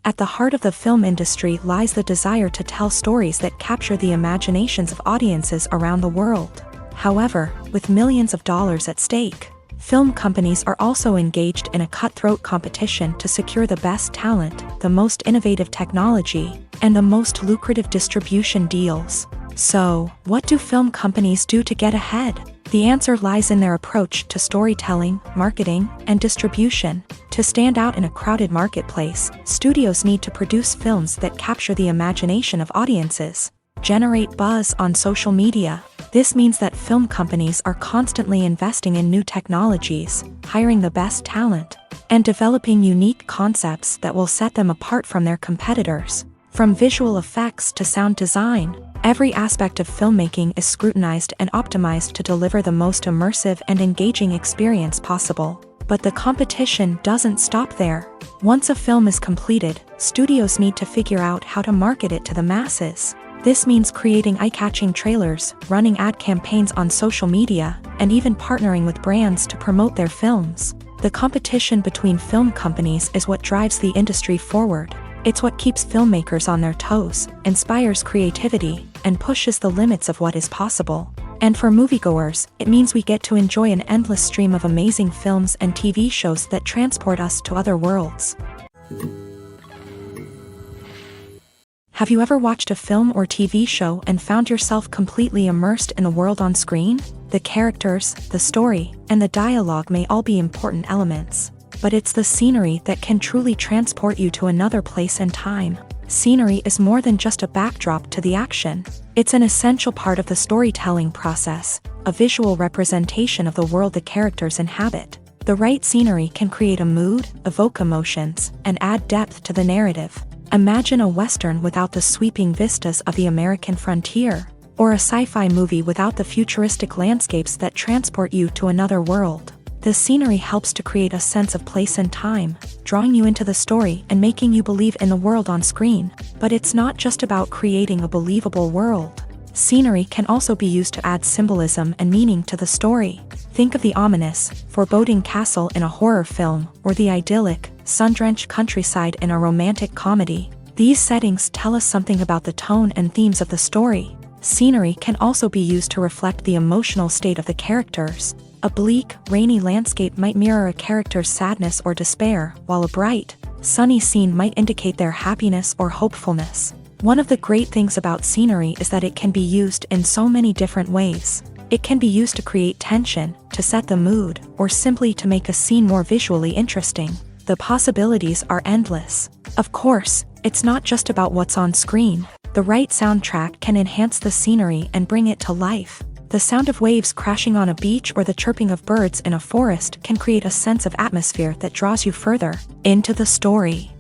[SPEAKER 1] At the heart of the film industry lies the desire to tell stories that capture the imaginations of audiences around the world. However, with millions of dollars at stake, film companies are also engaged in a cutthroat competition to secure the best talent, the most innovative technology, and the most lucrative distribution deals. So, what do film companies do to get ahead? The answer lies in their approach to storytelling, marketing, and distribution. To stand out in a crowded marketplace, studios need to produce films that capture the imagination of audiences, generate buzz on social media. This means that film companies are constantly investing in new technologies, hiring the best talent, and developing unique concepts that will set them apart from their competitors. From visual effects to sound design, every aspect of filmmaking is scrutinized and optimized to deliver the most immersive and engaging experience possible. But the competition doesn't stop there. Once a film is completed, studios need to figure out how to market it to the masses. This means creating eye-catching trailers, running ad campaigns on social media, and even partnering with brands to promote their films. The competition between film companies is what drives the industry forward. It's what keeps filmmakers on their toes, inspires creativity, and pushes the limits of what is possible. And for moviegoers, it means we get to enjoy an endless stream of amazing films and TV shows that transport us to other worlds. Have you ever watched a film or TV show and found yourself completely immersed in the world on screen? The characters, the story, and the dialogue may all be important elements, but it's the scenery that can truly transport you to another place and time. Scenery is more than just a backdrop to the action. It's an essential part of the storytelling process, a visual representation of the world the characters inhabit. The right scenery can create a mood, evoke emotions, and add depth to the narrative. Imagine a Western without the sweeping vistas of the American frontier, or a sci-fi movie without the futuristic landscapes that transport you to another world. The scenery helps to create a sense of place and time, drawing you into the story and making you believe in the world on screen. But it's not just about creating a believable world. Scenery can also be used to add symbolism and meaning to the story. Think of the ominous, foreboding castle in a horror film, or the idyllic, sun-drenched countryside in a romantic comedy. These settings tell us something about the tone and themes of the story. Scenery can also be used to reflect the emotional state of the characters. A bleak, rainy landscape might mirror a character's sadness or despair, while a bright, sunny scene might indicate their happiness or hopefulness. One of the great things about scenery is that it can be used in so many different ways. It can be used to create tension, to set the mood, or simply to make a scene more visually interesting. The possibilities are endless. Of course, it's not just about what's on screen. The right soundtrack can enhance the scenery and bring it to life. The sound of waves crashing on a beach or the chirping of birds in a forest can create a sense of atmosphere that draws you further into the story.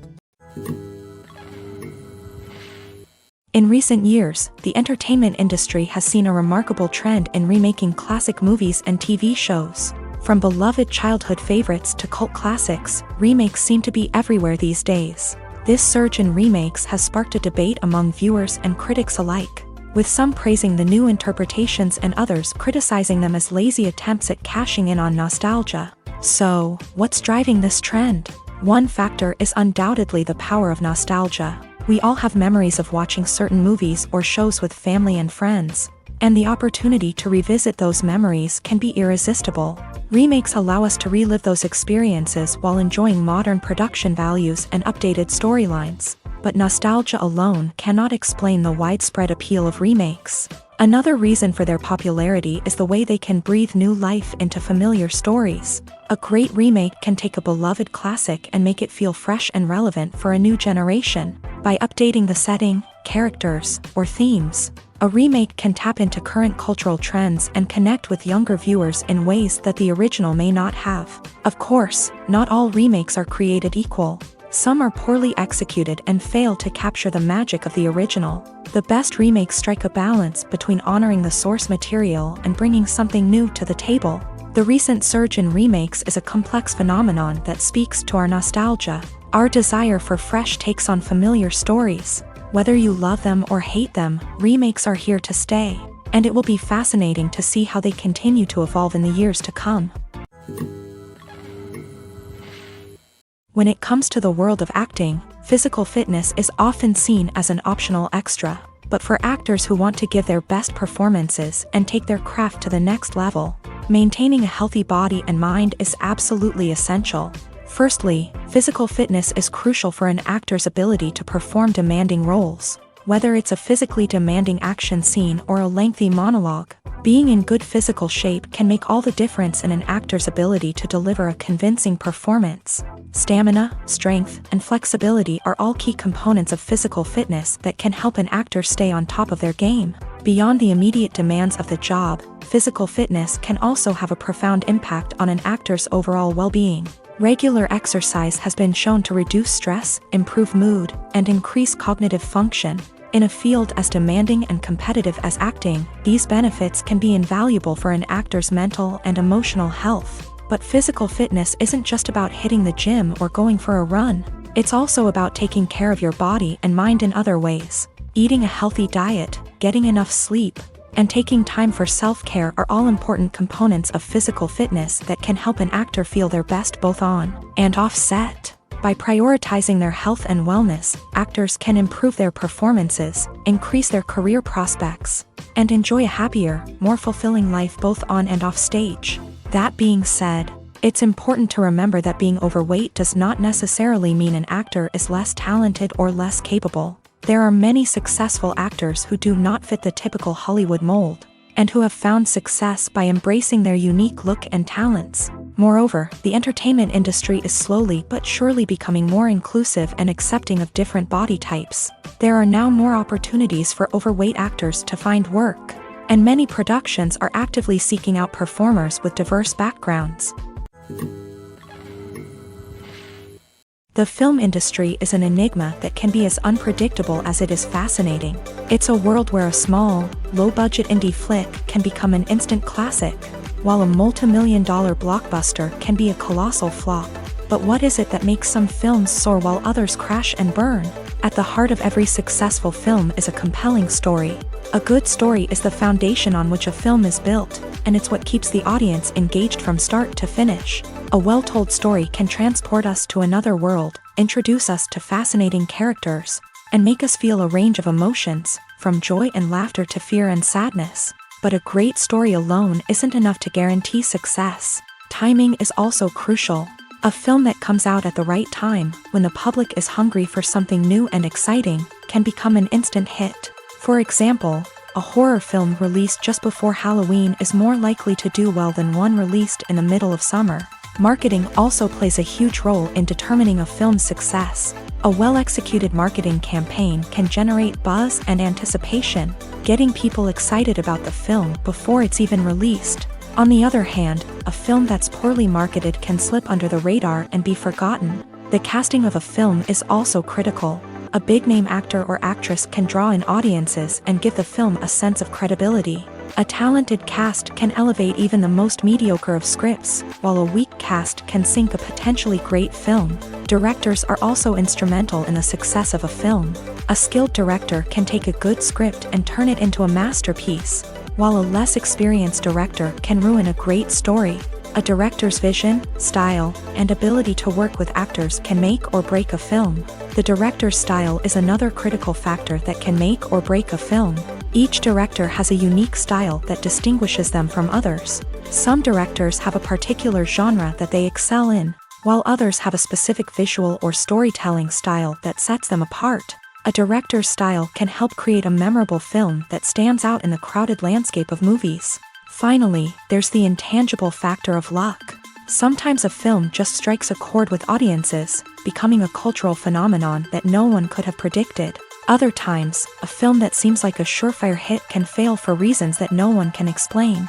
[SPEAKER 1] In recent years, the entertainment industry has seen a remarkable trend in remaking classic movies and TV shows. From beloved childhood favorites to cult classics, remakes seem to be everywhere these days. This surge in remakes has sparked a debate among viewers and critics alike, with some praising the new interpretations and others criticizing them as lazy attempts at cashing in on nostalgia. So, what's driving this trend? One factor is undoubtedly the power of nostalgia. We all have memories of watching certain movies or shows with family and friends, and the opportunity to revisit those memories can be irresistible. Remakes allow us to relive those experiences while enjoying modern production values and updated storylines. But nostalgia alone cannot explain the widespread appeal of remakes. Another reason for their popularity is the way they can breathe new life into familiar stories. A great remake can take a beloved classic and make it feel fresh and relevant for a new generation. By updating the setting, characters, or themes, a remake can tap into current cultural trends and connect with younger viewers in ways that the original may not have. Of course, not all remakes are created equal. Some are poorly executed and fail to capture the magic of the original. The best remakes strike a balance between honoring the source material and bringing something new to the table. The recent surge in remakes is a complex phenomenon that speaks to our nostalgia, our desire for fresh takes on familiar stories. Whether you love them or hate them, remakes are here to stay, and it will be fascinating to see how they continue to evolve in the years to come. When it comes to the world of acting, physical fitness is often seen as an optional extra. But for actors who want to give their best performances and take their craft to the next level, maintaining a healthy body and mind is absolutely essential. Firstly, physical fitness is crucial for an actor's ability to perform demanding roles. Whether it's a physically demanding action scene or a lengthy monologue, being in good physical shape can make all the difference in an actor's ability to deliver a convincing performance. Stamina, strength, and flexibility are all key components of physical fitness that can help an actor stay on top of their game. Beyond the immediate demands of the job, physical fitness can also have a profound impact on an actor's overall well-being. Regular exercise has been shown to reduce stress, improve mood, and increase cognitive function. In a field as demanding and competitive as acting, these benefits can be invaluable for an actor's mental and emotional health. But physical fitness isn't just about hitting the gym or going for a run. It's also about taking care of your body and mind in other ways. Eating a healthy diet, getting enough sleep, and taking time for self-care are all important components of physical fitness that can help an actor feel their best both on and off set. By prioritizing their health and wellness, actors can improve their performances, increase their career prospects, and enjoy a happier, more fulfilling life both on and off stage. That being said, it's important to remember that being overweight does not necessarily mean an actor is less talented or less capable. There are many successful actors who do not fit the typical Hollywood mold, and who have found success by embracing their unique look and talents. Moreover, the entertainment industry is slowly but surely becoming more inclusive and accepting of different body types. There are now more opportunities for overweight actors to find work, and many productions are actively seeking out performers with diverse backgrounds. The film industry is an enigma that can be as unpredictable as it is fascinating. It's a world where a small, low-budget indie flick can become an instant classic, while a multi-million-dollar blockbuster can be a colossal flop. But what is it that makes some films soar while others crash and burn? At the heart of every successful film is a compelling story. A good story is the foundation on which a film is built, and it's what keeps the audience engaged from start to finish. A well-told story can transport us to another world, introduce us to fascinating characters, and make us feel a range of emotions, from joy and laughter to fear and sadness. But a great story alone isn't enough to guarantee success. Timing is also crucial. A film that comes out at the right time, when the public is hungry for something new and exciting, can become an instant hit. For example, a horror film released just before Halloween is more likely to do well than one released in the middle of summer. Marketing also plays a huge role in determining a film's success. A well-executed marketing campaign can generate buzz and anticipation, getting people excited about the film before it's even released. On the other hand, a film that's poorly marketed can slip under the radar and be forgotten. The casting of a film is also critical. A big-name actor or actress can draw in audiences and give the film a sense of credibility. A talented cast can elevate even the most mediocre of scripts, while a weak cast can sink a potentially great film. Directors are also instrumental in the success of a film. A skilled director can take a good script and turn it into a masterpiece, while a less experienced director can ruin a great story. A director's vision, style, and ability to work with actors can make or break a film. The director's style is another critical factor that can make or break a film. Each director has a unique style that distinguishes them from others. Some directors have a particular genre that they excel in, while others have a specific visual or storytelling style that sets them apart. A director's style can help create a memorable film that stands out in the crowded landscape of movies. Finally, there's the intangible factor of luck. Sometimes a film just strikes a chord with audiences, becoming a cultural phenomenon that no one could have predicted. Other times, a film that seems like a surefire hit can fail for reasons that no one can explain.